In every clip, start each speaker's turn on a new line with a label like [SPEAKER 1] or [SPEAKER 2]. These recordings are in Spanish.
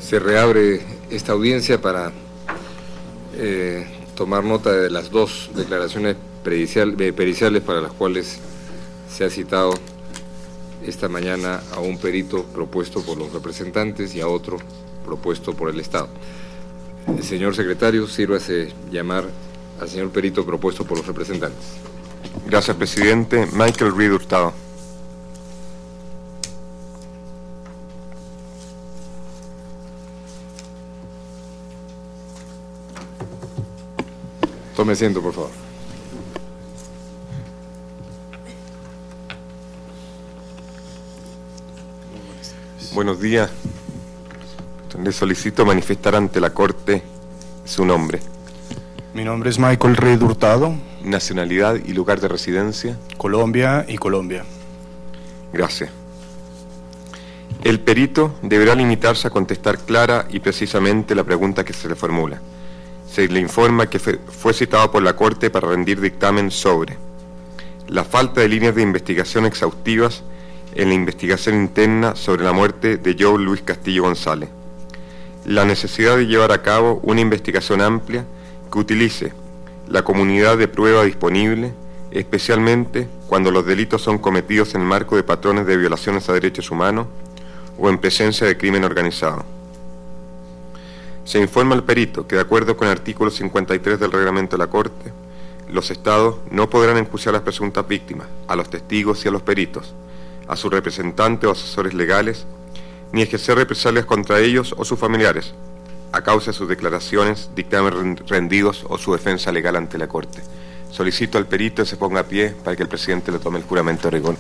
[SPEAKER 1] Se reabre esta audiencia para tomar nota de las dos declaraciones periciales para las cuales se ha citado esta mañana a un perito propuesto por los representantes y a otro propuesto por el Estado. Señor secretario, sírvase llamar al señor perito propuesto por los representantes.
[SPEAKER 2] Gracias, presidente. Michael Reed Hurtado.
[SPEAKER 1] Tome asiento, por favor.
[SPEAKER 2] Buenos días. Le solicito manifestar ante la Corte su nombre.
[SPEAKER 3] Mi nombre es Michael Reed Hurtado.
[SPEAKER 2] Nacionalidad y lugar de residencia.
[SPEAKER 3] Colombia y Colombia.
[SPEAKER 2] Gracias. El perito deberá limitarse a contestar clara y precisamente la pregunta que se le formula. Se le informa que fue citado por la Corte para rendir dictamen sobre la falta de líneas de investigación exhaustivas en la investigación interna sobre la muerte de Joe Luis Castillo González, la necesidad de llevar a cabo una investigación amplia que utilice la comunidad de prueba disponible, especialmente cuando los delitos son cometidos en el marco de patrones de violaciones a derechos humanos o en presencia de crimen organizado. Se informa al perito que, de acuerdo con el artículo 53 del reglamento de la Corte, los Estados no podrán enjuiciar a las presuntas víctimas, a los testigos y a los peritos, a sus representantes o asesores legales, ni ejercer represalias contra ellos o sus familiares, a causa de sus declaraciones, dictámenes rendidos o su defensa legal ante la Corte. Solicito al perito que se ponga a pie para que el presidente le tome el juramento de rigor.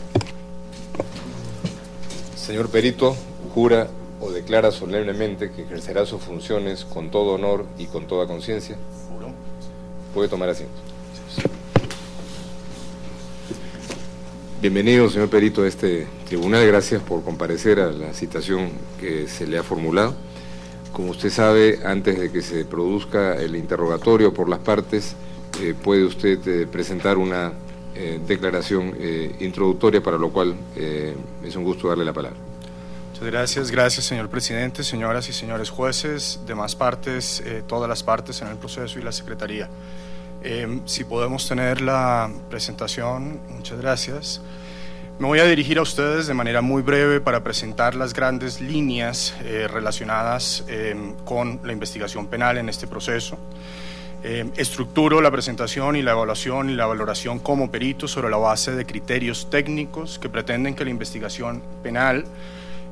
[SPEAKER 1] Señor perito, jura o declara solemnemente que ejercerá sus funciones con todo honor y con toda conciencia.
[SPEAKER 3] Juro.
[SPEAKER 1] Puede tomar asiento. Bienvenido, señor perito, a este tribunal. Gracias por comparecer a la citación que se le ha formulado. Como usted sabe, antes de que se produzca el interrogatorio por las partes, puede usted presentar una declaración introductoria, para lo cual es un gusto darle la palabra.
[SPEAKER 3] Muchas gracias señor presidente, señoras y señores jueces, demás partes, todas las partes en el proceso y la secretaría. Si podemos tener la presentación, muchas gracias. Me voy a dirigir a ustedes de manera muy breve para presentar las grandes líneas relacionadas con la investigación penal en este proceso. Estructuro la presentación y la evaluación y la valoración como perito sobre la base de criterios técnicos que pretenden que la investigación penal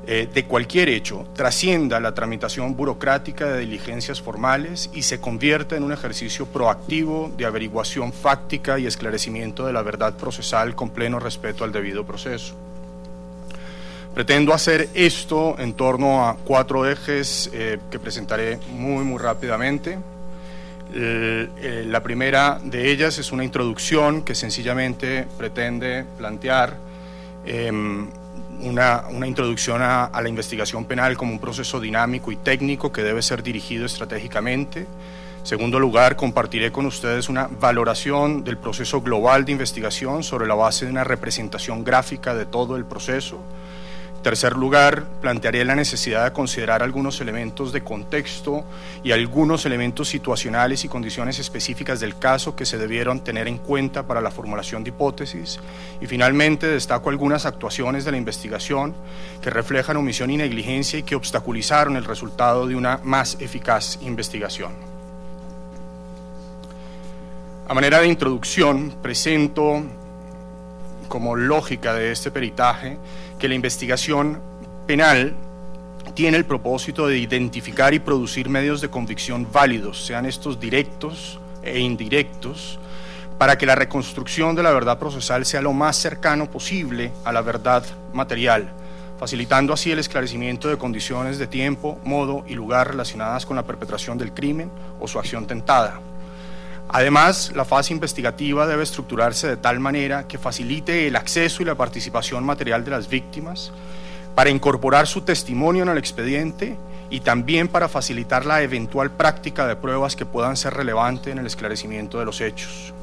[SPEAKER 3] de cualquier hecho trascienda la tramitación burocrática de diligencias formales y se convierta en un ejercicio proactivo de averiguación fáctica y esclarecimiento de la verdad procesal con pleno respeto al debido proceso. Pretendo hacer esto en torno a 4 ejes que presentaré muy rápidamente. La primera de ellas es una introducción que sencillamente pretende plantear una introducción a la investigación penal como un proceso dinámico y técnico que debe ser dirigido estratégicamente. En segundo lugar, compartiré con ustedes una valoración del proceso global de investigación sobre la base de una representación gráfica de todo el proceso. En tercer lugar, plantearé la necesidad de considerar algunos elementos de contexto y algunos elementos situacionales y condiciones específicas del caso que se debieron tener en cuenta para la formulación de hipótesis. Y finalmente, destaco algunas actuaciones de la investigación que reflejan omisión y negligencia y que obstaculizaron el resultado de una más eficaz investigación. A manera de introducción, presento como lógica de este peritaje que la investigación penal tiene el propósito de identificar y producir medios de convicción válidos, sean estos directos e indirectos, para que la reconstrucción de la verdad procesal sea lo más cercano posible a la verdad material, facilitando así el esclarecimiento de condiciones de tiempo, modo y lugar relacionadas con la perpetración del crimen o su acción tentada. Además, la fase investigativa debe estructurarse de tal manera que facilite el acceso y la participación material de las víctimas, para incorporar su testimonio en el expediente y también para facilitar la eventual práctica de pruebas que puedan ser relevantes en el esclarecimiento de los hechos.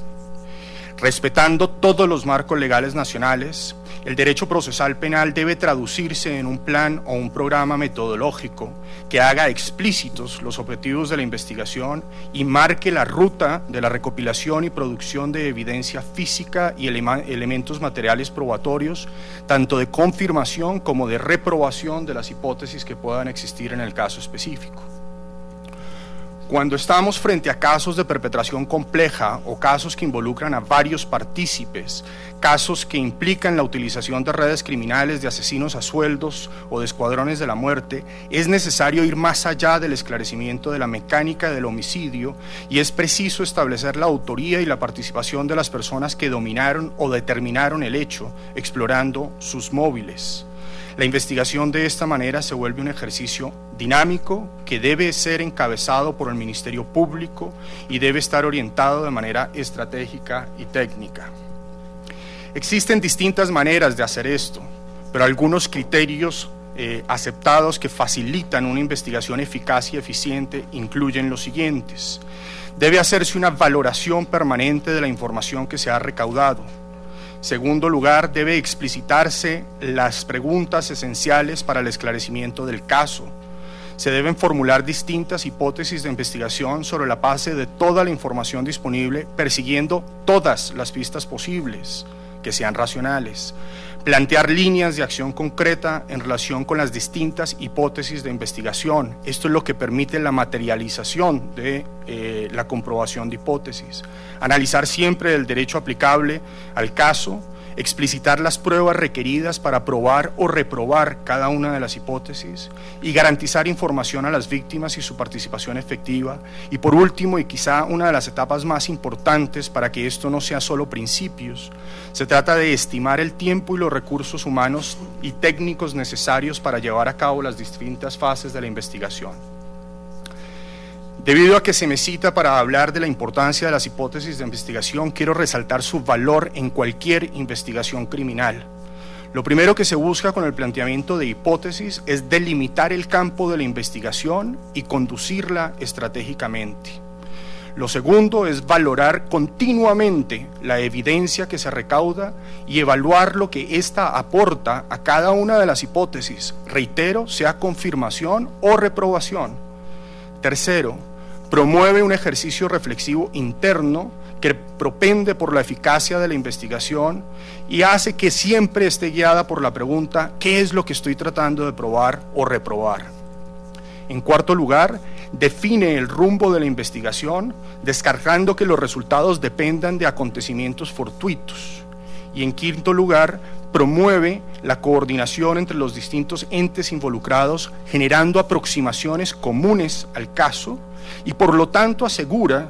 [SPEAKER 3] Respetando todos los marcos legales nacionales, el derecho procesal penal debe traducirse en un plan o un programa metodológico que haga explícitos los objetivos de la investigación y marque la ruta de la recopilación y producción de evidencia física y elementos materiales probatorios, tanto de confirmación como de reprobación de las hipótesis que puedan existir en el caso específico. Cuando estamos frente a casos de perpetración compleja o casos que involucran a varios partícipes, casos que implican la utilización de redes criminales de asesinos a sueldos o de escuadrones de la muerte, es necesario ir más allá del esclarecimiento de la mecánica del homicidio y es preciso establecer la autoría y la participación de las personas que dominaron o determinaron el hecho, explorando sus móviles. La investigación de esta manera se vuelve un ejercicio dinámico que debe ser encabezado por el Ministerio Público y debe estar orientado de manera estratégica y técnica. Existen distintas maneras de hacer esto, pero algunos criterios aceptados que facilitan una investigación eficaz y eficiente incluyen los siguientes. Debe hacerse una valoración permanente de la información que se ha recaudado. Segundo lugar, debe explicitarse las preguntas esenciales para el esclarecimiento del caso. Se deben formular distintas hipótesis de investigación sobre la base de toda la información disponible, persiguiendo todas las pistas posibles, que sean racionales. Plantear líneas de acción concreta en relación con las distintas hipótesis de investigación. Esto es lo que permite la materialización de la comprobación de hipótesis. Analizar siempre el derecho aplicable al caso, explicitar las pruebas requeridas para probar o reprobar cada una de las hipótesis y garantizar información a las víctimas y su participación efectiva. Y por último, y quizá una de las etapas más importantes para que esto no sea solo principios, se trata de estimar el tiempo y los recursos humanos y técnicos necesarios para llevar a cabo las distintas fases de la investigación. Debido a que se me cita para hablar de la importancia de las hipótesis de investigación, quiero resaltar su valor en cualquier investigación criminal. Lo primero que se busca con el planteamiento de hipótesis es delimitar el campo de la investigación y conducirla estratégicamente. Lo segundo es valorar continuamente la evidencia que se recauda y evaluar lo que ésta aporta a cada una de las hipótesis, reitero, sea confirmación o reprobación. Tercero, promueve un ejercicio reflexivo interno que propende por la eficacia de la investigación y hace que siempre esté guiada por la pregunta ¿qué es lo que estoy tratando de probar o reprobar? En cuarto lugar, define el rumbo de la investigación, descartando que los resultados dependan de acontecimientos fortuitos. Y en quinto lugar, promueve la coordinación entre los distintos entes involucrados, generando aproximaciones comunes al caso y por lo tanto asegura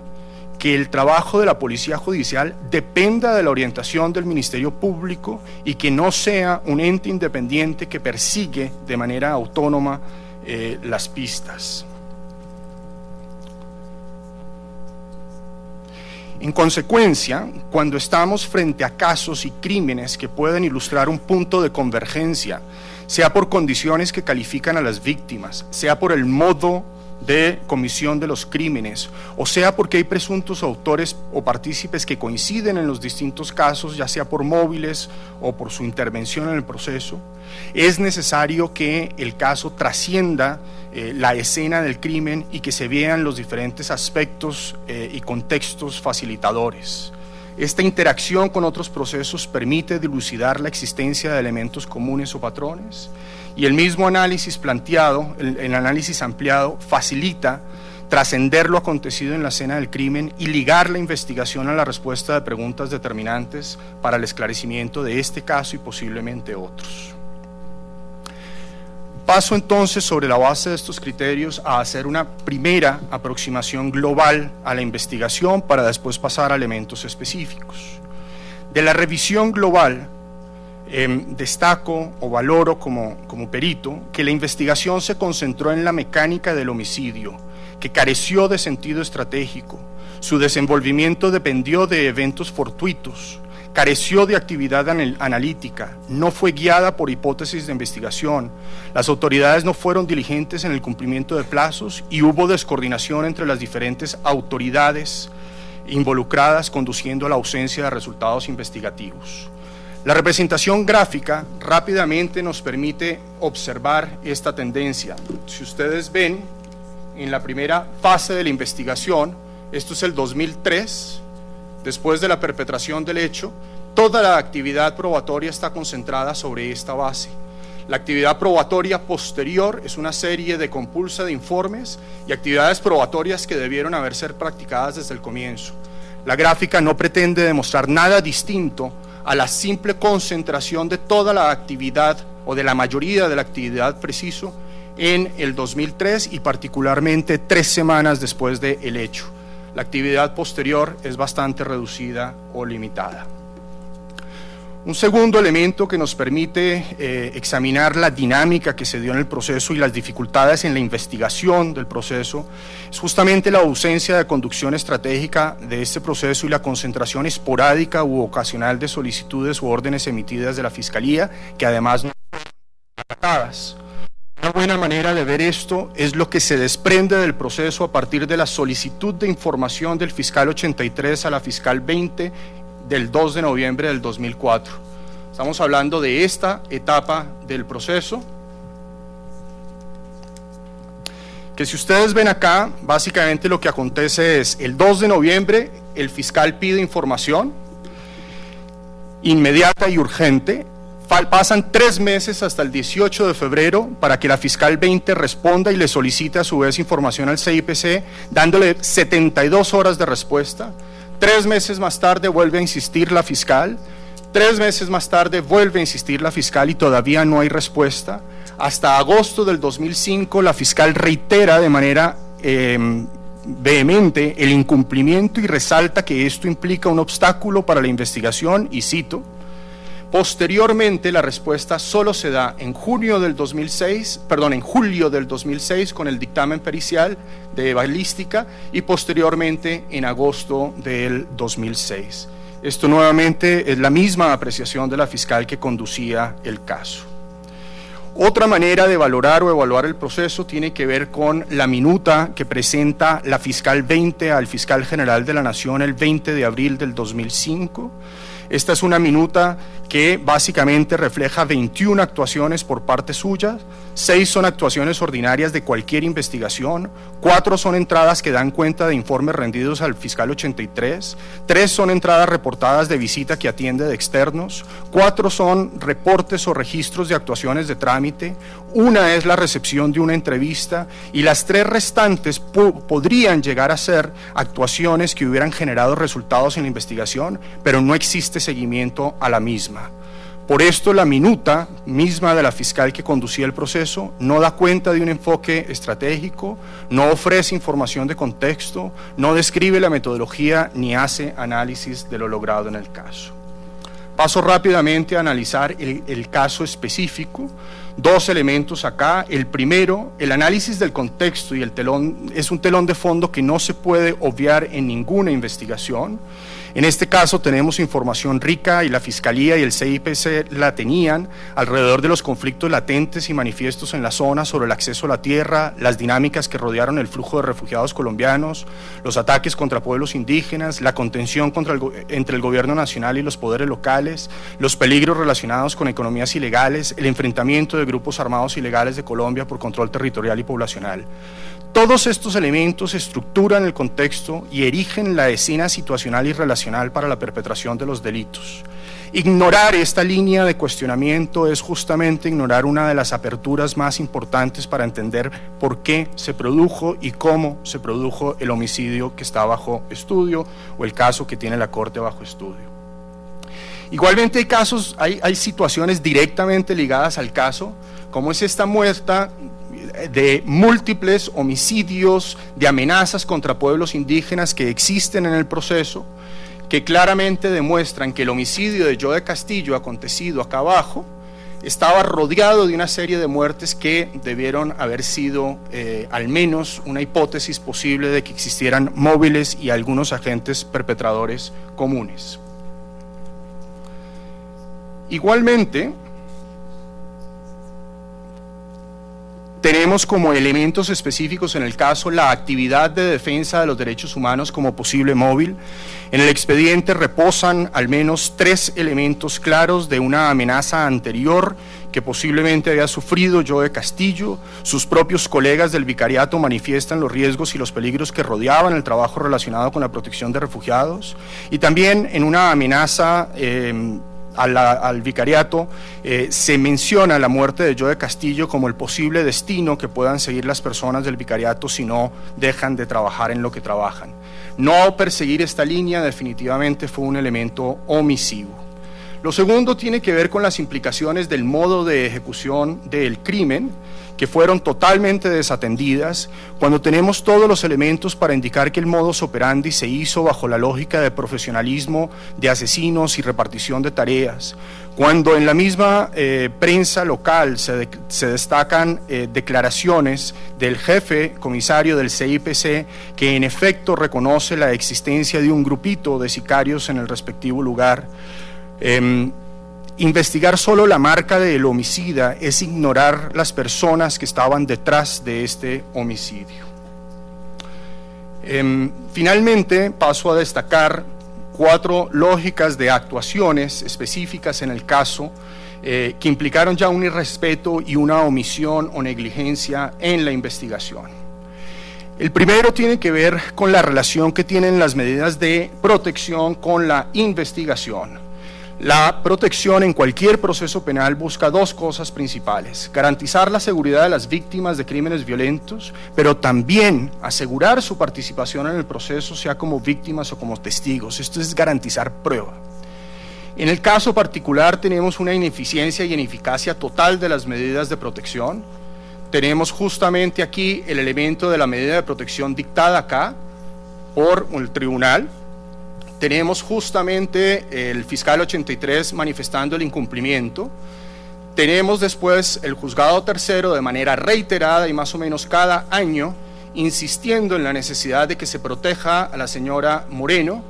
[SPEAKER 3] que el trabajo de la Policía Judicial dependa de la orientación del Ministerio Público y que no sea un ente independiente que persigue de manera autónoma las pistas. En consecuencia, cuando estamos frente a casos y crímenes que pueden ilustrar un punto de convergencia, sea por condiciones que califican a las víctimas, sea por el modo de comisión de los crímenes, o sea porque hay presuntos autores o partícipes que coinciden en los distintos casos, ya sea por móviles o por su intervención en el proceso, es necesario que el caso trascienda la escena del crimen y que se vean los diferentes aspectos y contextos facilitadores. Esta interacción con otros procesos permite dilucidar la existencia de elementos comunes o patrones, y el mismo análisis planteado, el análisis ampliado, facilita trascender lo acontecido en la escena del crimen y ligar la investigación a la respuesta de preguntas determinantes para el esclarecimiento de este caso y posiblemente otros. Paso entonces, sobre la base de estos criterios, a hacer una primera aproximación global a la investigación para después pasar a elementos específicos. De la revisión global, destaco o valoro como perito que la investigación se concentró en la mecánica del homicidio, que careció de sentido estratégico. Su desenvolvimiento dependió de eventos fortuitos, careció de actividad analítica, no fue guiada por hipótesis de investigación, las autoridades no fueron diligentes en el cumplimiento de plazos y hubo descoordinación entre las diferentes autoridades involucradas, conduciendo a la ausencia de resultados investigativos. La representación gráfica rápidamente nos permite observar esta tendencia. Si ustedes ven, en la primera fase de la investigación, esto es el 2003, después de la perpetración del hecho, toda la actividad probatoria está concentrada sobre esta base. La actividad probatoria posterior es una serie de compulsa de informes y actividades probatorias que debieron haber sido practicadas desde el comienzo. La gráfica no pretende demostrar nada distinto a la simple concentración de toda la actividad o de la mayoría de la actividad preciso en el 2003 y particularmente 3 semanas después del hecho. La actividad posterior es bastante reducida o limitada. Un segundo elemento que nos permite examinar la dinámica que se dio en el proceso y las dificultades en la investigación del proceso es justamente la ausencia de conducción estratégica de este proceso y la concentración esporádica u ocasional de solicitudes u órdenes emitidas de la Fiscalía, que además no fueron acatadas. Una buena manera de ver esto es lo que se desprende del proceso a partir de la solicitud de información del fiscal 83 a la fiscal 20 del 2 de noviembre del 2004. Estamos hablando de esta etapa del proceso, que si ustedes ven acá, básicamente lo que acontece es, el 2 de noviembre el fiscal pide información inmediata y urgente. Pasan 3 meses hasta el 18 de febrero para que la fiscal 20 responda y le solicite a su vez información al CIPC, dándole 72 horas de respuesta. 3 meses más tarde vuelve a insistir la fiscal, 3 meses más tarde vuelve a insistir la fiscal y todavía no hay respuesta. Hasta agosto del 2005 la fiscal reitera de manera vehemente el incumplimiento y resalta que esto implica un obstáculo para la investigación y cito: posteriormente la respuesta solo se da en julio del 2006 con el dictamen pericial de balística y posteriormente en agosto del 2006. Esto nuevamente es la misma apreciación de la fiscal que conducía el caso. Otra manera de valorar o evaluar el proceso tiene que ver con la minuta que presenta la fiscal 20 al fiscal general de la Nación el 20 de abril del 2005. Esta es una minuta que básicamente refleja 21 actuaciones por parte suya, 6 son actuaciones ordinarias de cualquier investigación, 4 son entradas que dan cuenta de informes rendidos al fiscal 83, 3 son entradas reportadas de visita que atiende de externos, 4 son reportes o registros de actuaciones de trámite, 1 es la recepción de una entrevista y las 3 restantes podrían llegar a ser actuaciones que hubieran generado resultados en la investigación, pero no existe seguimiento a la misma. Por esto la minuta misma de la fiscal que conducía el proceso no da cuenta de un enfoque estratégico, no ofrece información de contexto, no describe la metodología ni hace análisis de lo logrado en el caso. Paso rápidamente a analizar el caso específico. 2 elementos acá. El primero, el análisis del contexto y el telón, es un telón de fondo que no se puede obviar en ninguna investigación. En este caso tenemos información rica y la Fiscalía y el CIPC la tenían alrededor de los conflictos latentes y manifiestos en la zona sobre el acceso a la tierra, las dinámicas que rodearon el flujo de refugiados colombianos, los ataques contra pueblos indígenas, la contención entre el gobierno nacional y los poderes locales, los peligros relacionados con economías ilegales, el enfrentamiento de grupos armados ilegales de Colombia por control territorial y poblacional. Todos estos elementos estructuran el contexto y erigen la escena situacional y relacional para la perpetración de los delitos. Ignorar esta línea de cuestionamiento es justamente ignorar una de las aperturas más importantes para entender por qué se produjo y cómo se produjo el homicidio que está bajo estudio o el caso que tiene la Corte bajo estudio. Igualmente hay situaciones directamente ligadas al caso, como es esta muestra de múltiples homicidios, de amenazas contra pueblos indígenas que existen en el proceso, que claramente demuestran que el homicidio de Joe Castillo acontecido acá abajo estaba rodeado de una serie de muertes que debieron haber sido al menos una hipótesis posible de que existieran móviles y algunos agentes perpetradores comunes. Igualmente, tenemos como elementos específicos en el caso la actividad de defensa de los derechos humanos como posible móvil. En el expediente reposan al menos 3 elementos claros de una amenaza anterior que posiblemente había sufrido Joe Castillo. Sus propios colegas del vicariato manifiestan los riesgos y los peligros que rodeaban el trabajo relacionado con la protección de refugiados. Y también en una amenaza al vicariato se menciona la muerte de Joe Castillo como el posible destino que puedan seguir las personas del vicariato si no dejan de trabajar en lo que trabajan. No perseguir esta línea definitivamente fue un elemento omisivo. Lo segundo tiene que ver con las implicaciones del modo de ejecución del crimen, que fueron totalmente desatendidas, cuando tenemos todos los elementos para indicar que el modus operandi se hizo bajo la lógica de profesionalismo de asesinos y repartición de tareas, cuando en la misma prensa local se destacan declaraciones del jefe comisario del CIPC que en efecto reconoce la existencia de un grupito de sicarios en el respectivo lugar. Investigar solo la marca del homicida es ignorar las personas que estaban detrás de este homicidio. Finalmente, paso a destacar 4 lógicas de actuaciones específicas en el caso que implicaron ya un irrespeto y una omisión o negligencia en la investigación. El primero tiene que ver con la relación que tienen las medidas de protección con la investigación. La protección en cualquier proceso penal busca 2 cosas principales: garantizar la seguridad de las víctimas de crímenes violentos, pero también asegurar su participación en el proceso, sea como víctimas o como testigos. Esto es garantizar prueba. En el caso particular tenemos una ineficiencia y ineficacia total de las medidas de protección. Tenemos justamente aquí el elemento de la medida de protección dictada acá por el tribunal. Tenemos justamente el fiscal 83 manifestando el incumplimiento. Tenemos después el juzgado tercero de manera reiterada y más o menos cada año insistiendo en la necesidad de que se proteja a la señora Moreno.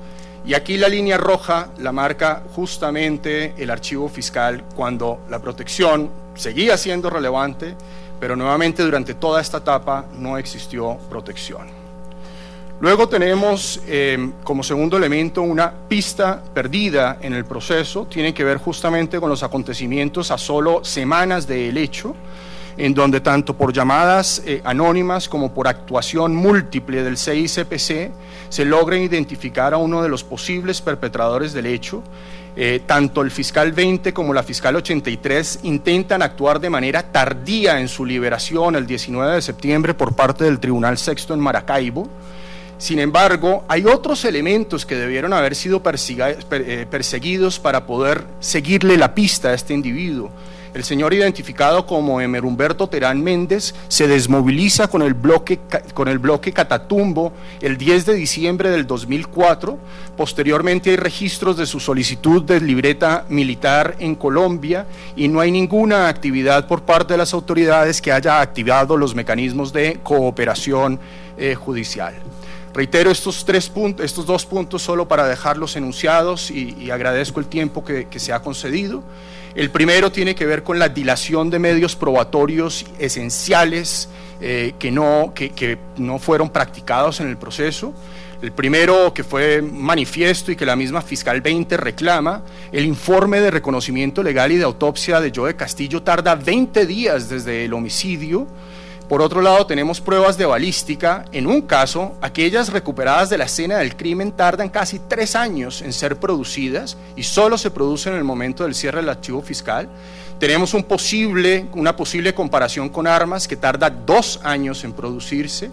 [SPEAKER 3] Y aquí la línea roja la marca justamente el archivo fiscal cuando la protección seguía siendo relevante, pero nuevamente durante toda esta etapa no existió protección. Luego tenemos como segundo elemento una pista perdida en el proceso, tiene que ver justamente con los acontecimientos a solo semanas del hecho, en donde tanto por llamadas anónimas como por actuación múltiple del CICPC se logra identificar a uno de los posibles perpetradores del hecho. Tanto el fiscal 20 como la fiscal 83 intentan actuar de manera tardía en su liberación el 19 de septiembre por parte del Tribunal Sexto en Maracaibo. Sin embargo, hay otros elementos que debieron haber sido perseguidos para poder seguirle la pista a este individuo. El señor identificado como Emer Humberto Terán Méndez se desmoviliza con el bloque Catatumbo el 10 de diciembre del 2004. Posteriormente hay registros de su solicitud de libreta militar en Colombia y no hay ninguna actividad por parte de las autoridades que haya activado los mecanismos de cooperación judicial. Reitero estos 2 puntos solo para dejarlos enunciados y agradezco el tiempo que se ha concedido. El primero tiene que ver con la dilación de medios probatorios esenciales que no fueron practicados en el proceso. El primero, que fue manifiesto y que la misma fiscal 20 reclama, el informe de reconocimiento legal y de autopsia de Joe Castillo tarda 20 días desde el homicidio. Por otro lado, tenemos pruebas de balística. En un caso, aquellas recuperadas de la escena del crimen tardan casi 3 años en ser producidas y solo se producen en el momento del cierre del archivo fiscal. Tenemos una posible comparación con armas que tarda 2 años en producirse.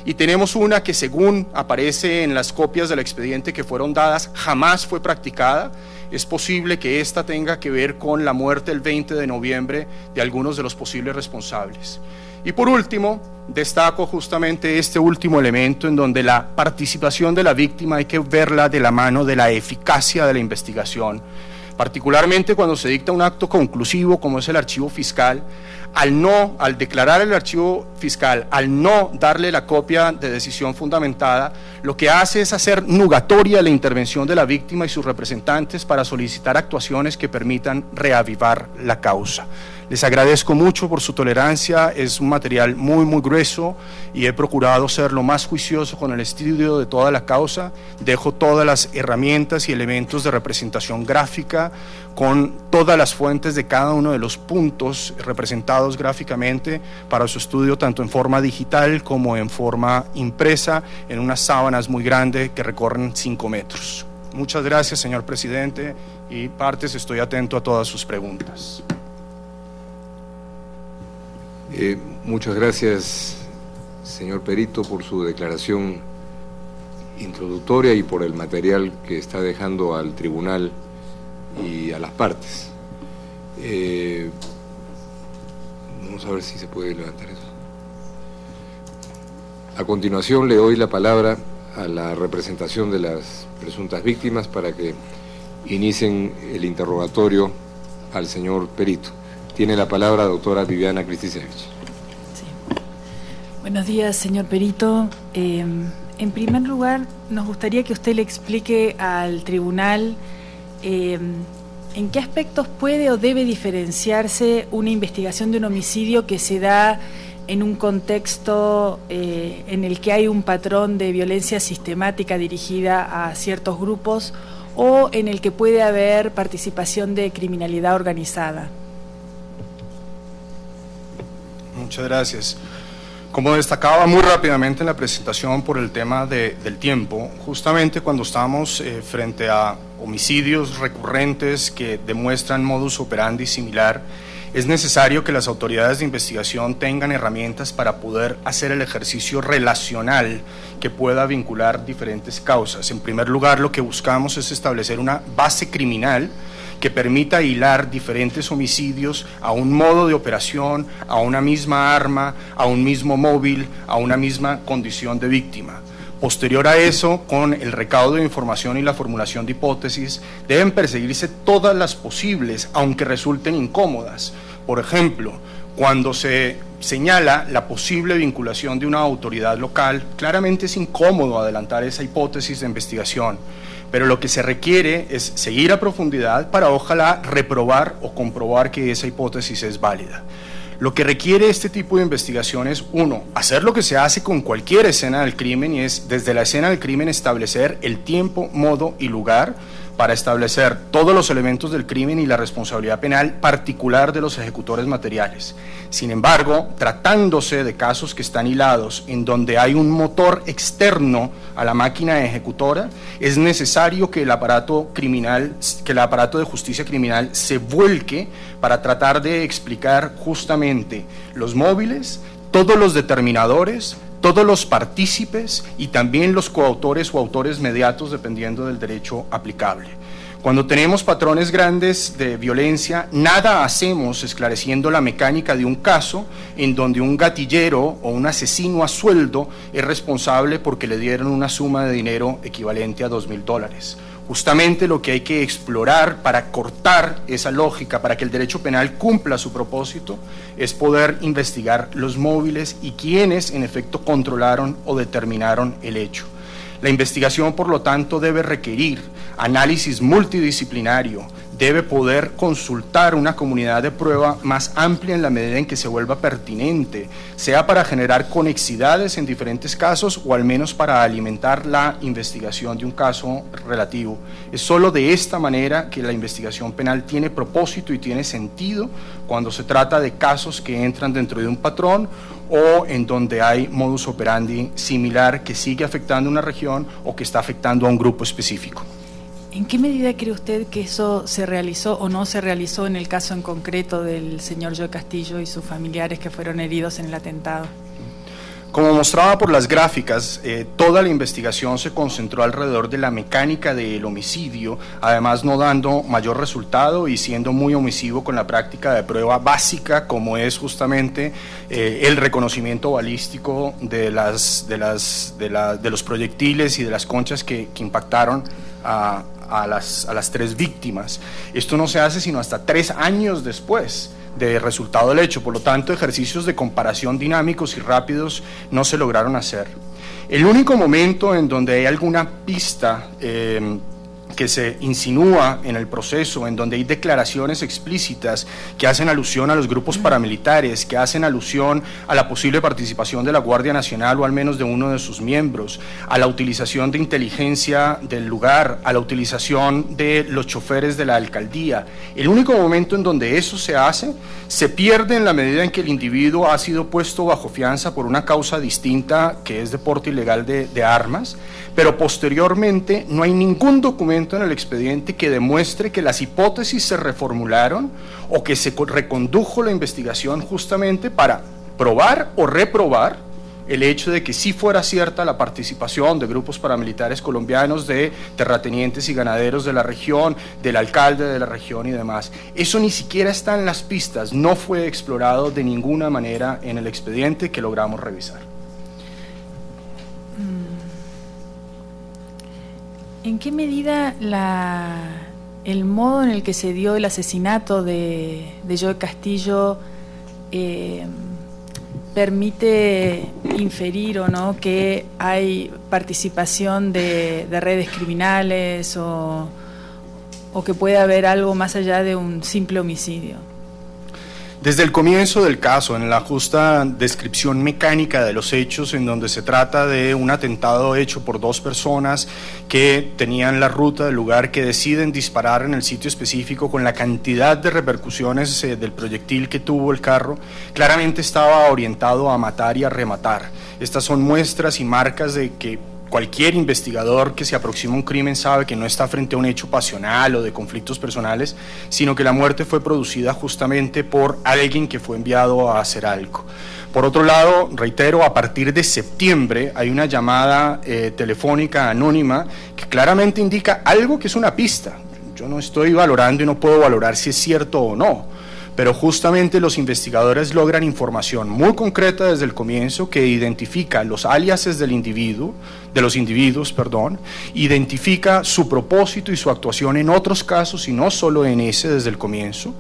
[SPEAKER 3] Y tenemos una que, según aparece en las copias del expediente que fueron dadas, jamás fue practicada. Es posible que esta tenga que ver con la muerte el 20 de noviembre de algunos de los posibles responsables. Y por último, destaco justamente este último elemento en donde la participación de la víctima hay que verla de la mano de la eficacia de la investigación, particularmente cuando se dicta un acto conclusivo como es el archivo fiscal. Al declarar el archivo fiscal, al no darle la copia de decisión fundamentada, lo que hace es hacer nugatoria la intervención de la víctima y sus representantes para solicitar actuaciones que permitan reavivar la causa. Les agradezco mucho por su tolerancia, es un material muy grueso y he procurado ser lo más juicioso con el estudio de toda la causa. Dejo todas las herramientas y elementos de representación gráfica con todas las fuentes de cada uno de los puntos representados gráficamente para su estudio tanto en forma digital como en forma impresa en unas sábanas muy grandes que recorren 5 metros. Muchas gracias, señor presidente, y partes, estoy atento a todas sus preguntas.
[SPEAKER 1] Muchas gracias, señor perito, por su declaración introductoria y por el material que está dejando al tribunal y a las partes. Vamos a ver si se puede levantar eso. A continuación le doy la palabra a la representación de las presuntas víctimas para que inicien el interrogatorio al señor perito. Tiene la palabra la doctora Viviana Krstičević.
[SPEAKER 4] Sí. Buenos días, señor perito. En primer lugar, nos gustaría que usted le explique al tribunal en qué aspectos puede o debe diferenciarse una investigación de un homicidio que se da en un contexto en el que hay un patrón de violencia sistemática dirigida a ciertos grupos o en el que puede haber participación de criminalidad organizada.
[SPEAKER 3] Muchas gracias. Como destacaba muy rápidamente en la presentación por el tema del tiempo, justamente cuando estamos frente a homicidios recurrentes que demuestran modus operandi similar, es necesario que las autoridades de investigación tengan herramientas para poder hacer el ejercicio relacional que pueda vincular diferentes causas. En primer lugar, lo que buscamos es establecer una base criminal que permita hilar diferentes homicidios a un modo de operación, a una misma arma, a un mismo móvil, a una misma condición de víctima. Posterior a eso, con el recaudo de información y la formulación de hipótesis, deben perseguirse todas las posibles, aunque resulten incómodas. Por ejemplo, cuando se señala la posible vinculación de una autoridad local, claramente es incómodo adelantar esa hipótesis de investigación, pero lo que se requiere es seguir a profundidad para ojalá reprobar o comprobar que esa hipótesis es válida. Lo que requiere este tipo de investigación es, uno, hacer lo que se hace con cualquier escena del crimen, y es desde la escena del crimen establecer el tiempo, modo y lugar para establecer todos los elementos del crimen y la responsabilidad penal particular de los ejecutores materiales. Sin embargo, tratándose de casos que están hilados en donde hay un motor externo a la máquina ejecutora, es necesario que el aparato criminal, que el aparato de justicia criminal se vuelque para tratar de explicar justamente los móviles, todos los determinadores, todos los partícipes y también los coautores o autores mediatos dependiendo del derecho aplicable. Cuando tenemos patrones grandes de violencia, nada hacemos esclareciendo la mecánica de un caso en donde un gatillero o un asesino a sueldo es responsable porque le dieron una suma de dinero equivalente a $2.000. Justamente lo que hay que explorar para cortar esa lógica, para que el derecho penal cumpla su propósito, es poder investigar los móviles y quiénes en efecto controlaron o determinaron el hecho. La investigación, por lo tanto, debe requerir análisis multidisciplinario, debe poder consultar una comunidad de prueba más amplia en la medida en que se vuelva pertinente, sea para generar conexidades en diferentes casos o al menos para alimentar la investigación de un caso relativo. Es solo de esta manera que la investigación penal tiene propósito y tiene sentido cuando se trata de casos que entran dentro de un patrón o en donde hay modus operandi similar que sigue afectando a una región o que está afectando a un grupo específico.
[SPEAKER 4] ¿En qué medida cree usted que eso se realizó o no se realizó en el caso en concreto del señor Joe Castillo y sus familiares que fueron heridos en el atentado?
[SPEAKER 3] Como mostraba por las gráficas, toda la investigación se concentró alrededor de la mecánica del homicidio, además no dando mayor resultado y siendo muy omisivo con la práctica de prueba básica, como es justamente el reconocimiento balístico de los proyectiles y de las conchas que impactaron a las 3 víctimas. Esto no se hace sino hasta 3 años después de resultado del hecho, por lo tanto ejercicios de comparación dinámicos y rápidos no se lograron hacer. El único momento en donde hay alguna pista que se insinúa en el proceso, en donde hay declaraciones explícitas que hacen alusión a los grupos paramilitares, que hacen alusión a la posible participación de la Guardia Nacional o al menos de uno de sus miembros, a la utilización de inteligencia del lugar, a la utilización de los choferes de la alcaldía. El único momento en donde eso se hace, se pierde en la medida en que el individuo ha sido puesto bajo fianza por una causa distinta, que es de porte ilegal de armas, pero posteriormente no hay ningún documento en el expediente que demuestre que las hipótesis se reformularon o que se recondujo la investigación justamente para probar o reprobar el hecho de que sí fuera cierta la participación de grupos paramilitares colombianos, de terratenientes y ganaderos de la región, del alcalde de la región y demás. Eso ni siquiera está en las pistas, no fue explorado de ninguna manera en el expediente que logramos revisar.
[SPEAKER 4] ¿En qué medida el modo en el que se dio el asesinato de Joe Castillo permite inferir o no que hay participación de redes criminales o que puede haber algo más allá de un simple homicidio?
[SPEAKER 3] Desde el comienzo del caso, en la justa descripción mecánica de los hechos, en donde se trata de un atentado hecho por dos personas que tenían la ruta del lugar, que deciden disparar en el sitio específico con la cantidad de repercusiones del proyectil que tuvo el carro, claramente estaba orientado a matar y a rematar. Estas son muestras y marcas de que cualquier investigador que se aproxima a un crimen sabe que no está frente a un hecho pasional o de conflictos personales, sino que la muerte fue producida justamente por alguien que fue enviado a hacer algo. Por otro lado, reitero, a partir de septiembre hay una llamada telefónica anónima que claramente indica algo que es una pista. Yo no estoy valorando y no puedo valorar si es cierto o no, pero justamente los investigadores logran información muy concreta desde el comienzo que identifica los aliases de los individuos, identifica su propósito y su actuación en otros casos y no solo en ese desde el comienzo.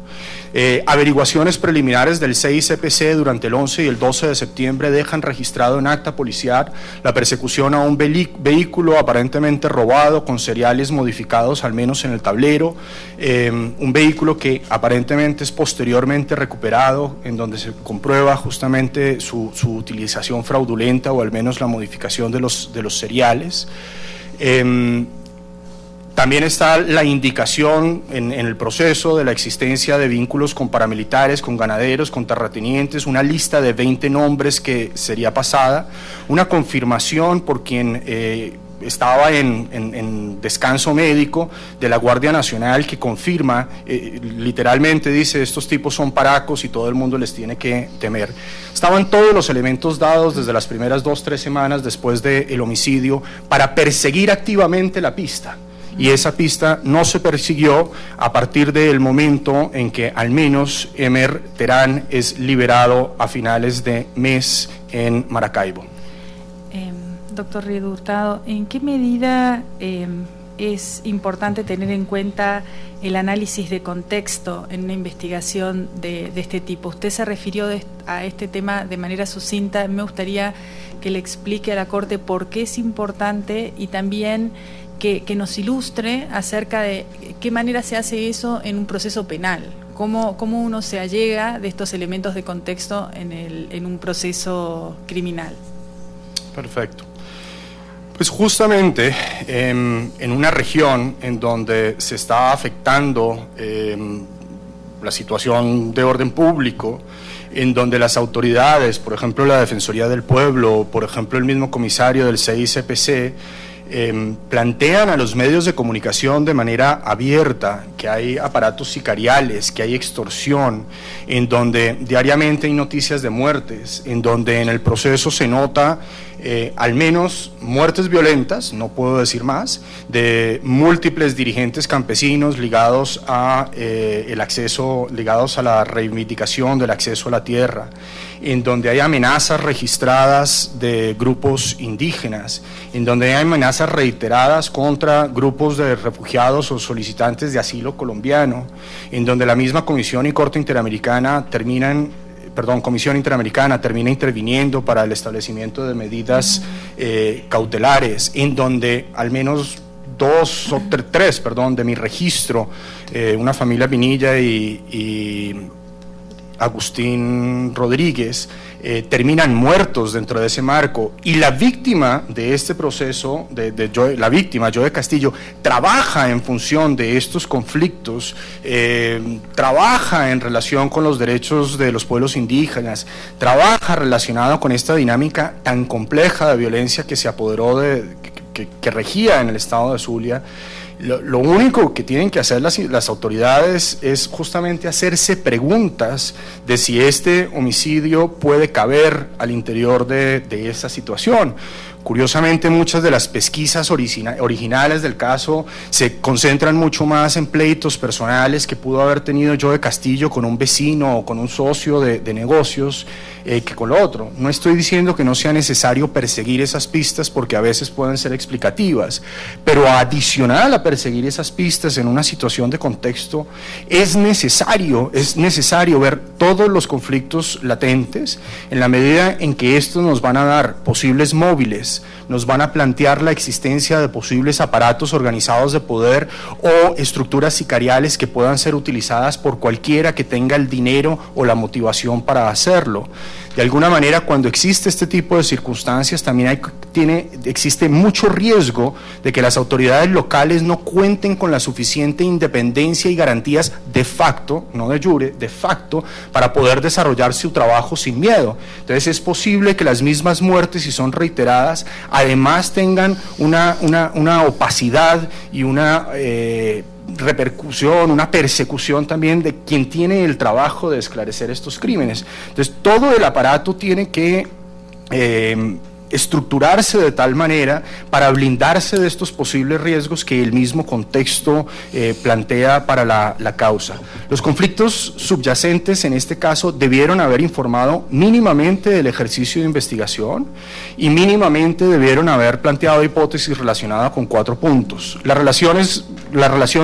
[SPEAKER 3] Averiguaciones preliminares del CICPC durante el 11 y el 12 de septiembre dejan registrado en acta policial la persecución a un vehículo aparentemente robado con seriales modificados al menos en el tablero, un vehículo que aparentemente es posteriormente recuperado, en donde se comprueba justamente su utilización fraudulenta o al menos la modificación de los seriales. También está la indicación en el proceso de la existencia de vínculos con paramilitares, con ganaderos, con terratenientes, una lista de 20 nombres que sería pasada, una confirmación por quien estaba en descanso médico de la Guardia Nacional que confirma, literalmente dice, estos tipos son paracos y todo el mundo les tiene que temer. Estaban todos los elementos dados desde las primeras 2-3 semanas después del homicidio para perseguir activamente la pista. Y esa pista no se persiguió a partir del momento en que al menos Emer Terán es liberado a finales de mes en Maracaibo.
[SPEAKER 4] Doctor Riedo Hurtado, ¿en qué medida es importante tener en cuenta el análisis de contexto en una investigación de este tipo? Usted se refirió a este tema de manera sucinta. Me gustaría que le explique a la Corte por qué es importante y también que nos ilustre acerca de qué manera se hace eso en un proceso penal. ¿Cómo uno se allega de estos elementos de contexto en un proceso criminal?
[SPEAKER 3] Perfecto. Pues justamente en una región en donde se está afectando la situación de orden público, en donde las autoridades, por ejemplo la Defensoría del Pueblo, por ejemplo el mismo comisario del CICPC, plantean a los medios de comunicación de manera abierta que hay aparatos sicariales, que hay extorsión, en donde diariamente hay noticias de muertes, en donde en el proceso se nota al menos muertes violentas, no puedo decir más, de múltiples dirigentes campesinos ligados a ligados a la reivindicación del acceso a la tierra, en donde hay amenazas registradas de grupos indígenas, en donde hay amenazas reiteradas contra grupos de refugiados o solicitantes de asilo colombiano, en donde la misma Comisión Interamericana termina interviniendo para el establecimiento de medidas cautelares, en donde al menos tres, de mi registro, una familia Pinilla y Agustín Rodríguez, terminan muertos dentro de ese marco, y la víctima de este proceso, la víctima, Joe Castillo, trabaja en función de estos conflictos, trabaja en relación con los derechos de los pueblos indígenas, trabaja relacionado con esta dinámica tan compleja de violencia que se apoderó que regía en el estado de Zulia. Lo único que tienen que hacer las autoridades es justamente hacerse preguntas de si este homicidio puede caber al interior de esa situación. Curiosamente, muchas de las pesquisas originales del caso se concentran mucho más en pleitos personales que pudo haber tenido Joe Castillo con un vecino o con un socio de negocios que con lo otro. No estoy diciendo que no sea necesario perseguir esas pistas, porque a veces pueden ser explicativas, pero adicional a perseguir esas pistas en una situación de contexto, es necesario ver todos los conflictos latentes, en la medida en que estos nos van a dar posibles móviles, nos van a plantear la existencia de posibles aparatos organizados de poder o estructuras sicariales que puedan ser utilizadas por cualquiera que tenga el dinero o la motivación para hacerlo. De alguna manera, cuando existe este tipo de circunstancias, también existe mucho riesgo de que las autoridades locales no cuenten con la suficiente independencia y garantías de facto, no de jure, de facto, para poder desarrollar su trabajo sin miedo. Entonces es posible que las mismas muertes, si son reiteradas, además tengan una opacidad y una repercusión, una persecución también de quien tiene el trabajo de esclarecer estos crímenes. Entonces todo el aparato tiene que estructurarse de tal manera para blindarse de estos posibles riesgos que el mismo contexto plantea para la causa. Los conflictos subyacentes en este caso debieron haber informado mínimamente del ejercicio de investigación y mínimamente debieron haber planteado hipótesis relacionadas con 4 puntos. La relación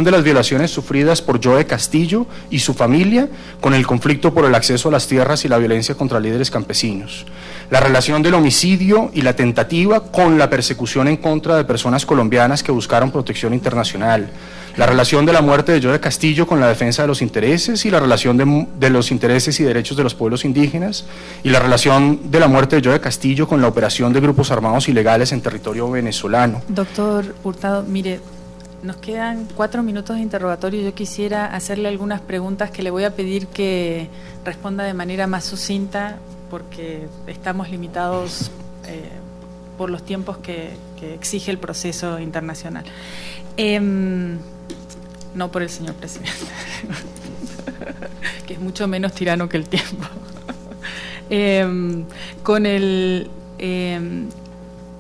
[SPEAKER 3] de las violaciones sufridas por Joe Castillo y su familia con el conflicto por el acceso a las tierras y la violencia contra líderes campesinos. La relación del homicidio y la tentativa con la persecución en contra de personas colombianas que buscaron protección internacional. La relación de la muerte de Joe Castillo con la defensa de los intereses y la relación de los intereses y derechos de los pueblos indígenas, y la relación de la muerte de Joe Castillo con la operación de grupos armados ilegales en territorio venezolano.
[SPEAKER 4] Doctor Hurtado, mire, nos quedan 4 minutos de interrogatorio. Yo quisiera hacerle algunas preguntas que le voy a pedir que responda de manera más sucinta, porque estamos limitados por los tiempos que exige el proceso internacional. No por el señor presidente, que es mucho menos tirano que el tiempo. Con el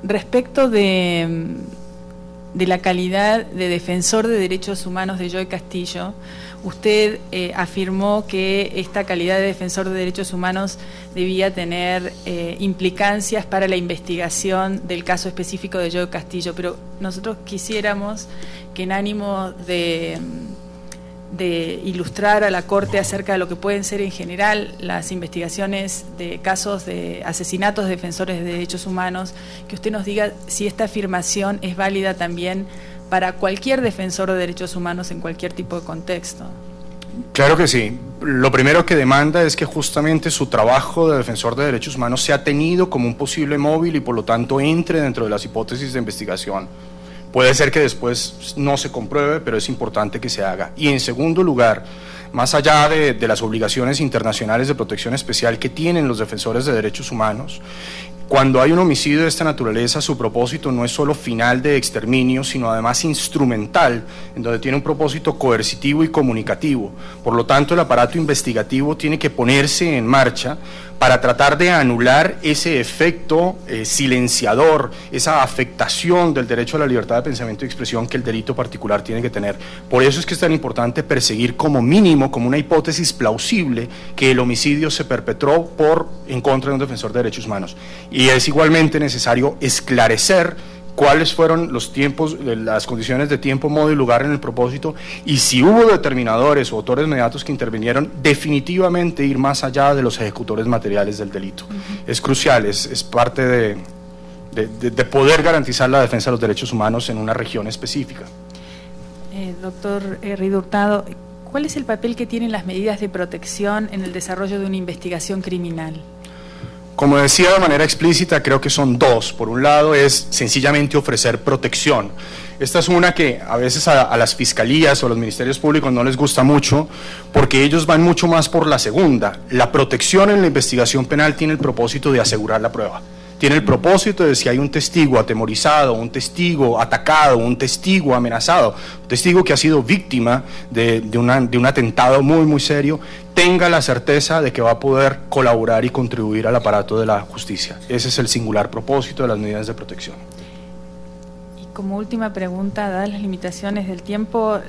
[SPEAKER 4] respecto de la calidad de defensor de derechos humanos de Joe Castillo, usted afirmó que esta calidad de defensor de derechos humanos debía tener implicancias para la investigación del caso específico de Joe Castillo, pero nosotros quisiéramos que, en ánimo de ilustrar a la Corte acerca de lo que pueden ser en general las investigaciones de casos de asesinatos de defensores de derechos humanos, que usted nos diga si esta afirmación es válida también para cualquier defensor de derechos humanos en cualquier tipo de contexto.
[SPEAKER 3] Claro que sí. Lo primero que demanda es que justamente su trabajo de defensor de derechos humanos sea tenido como un posible móvil y por lo tanto entre dentro de las hipótesis de investigación. Puede ser que después no se compruebe, pero es importante que se haga. Y en segundo lugar, más allá de las obligaciones internacionales de protección especial que tienen los defensores de derechos humanos, cuando hay un homicidio de esta naturaleza, su propósito no es solo final de exterminio, sino además instrumental, en donde tiene un propósito coercitivo y comunicativo. Por lo tanto, el aparato investigativo tiene que ponerse en marcha para tratar de anular ese efecto silenciador, esa afectación del derecho a la libertad de pensamiento y expresión que el delito particular tiene que tener. Por eso es que es tan importante perseguir como mínimo, como una hipótesis plausible, que el homicidio se perpetró en contra de un defensor de derechos humanos. Y es igualmente necesario esclarecer cuáles fueron los tiempos, las condiciones de tiempo, modo y lugar en el propósito, y si hubo determinadores o autores inmediatos que intervinieron, definitivamente ir más allá de los ejecutores materiales del delito. Es crucial, es parte de poder garantizar la defensa de los derechos humanos en una región específica.
[SPEAKER 4] Doctor Rida Hurtado, ¿cuál es el papel que tienen las medidas de protección en el desarrollo de una investigación criminal?
[SPEAKER 3] Como decía de manera explícita, creo que son dos. Por un lado es sencillamente ofrecer protección. Esta es una que a veces a las fiscalías o a los ministerios públicos no les gusta mucho, porque ellos van mucho más por la segunda. La protección en la investigación penal tiene el propósito de asegurar la prueba. Tiene el propósito de si hay un testigo atemorizado, un testigo atacado, un testigo amenazado, un testigo que ha sido víctima de un atentado muy, muy serio, tenga la certeza de que va a poder colaborar y contribuir al aparato de la justicia. Ese es el singular propósito de las medidas de protección.
[SPEAKER 4] Y como última pregunta, dadas las limitaciones del tiempo,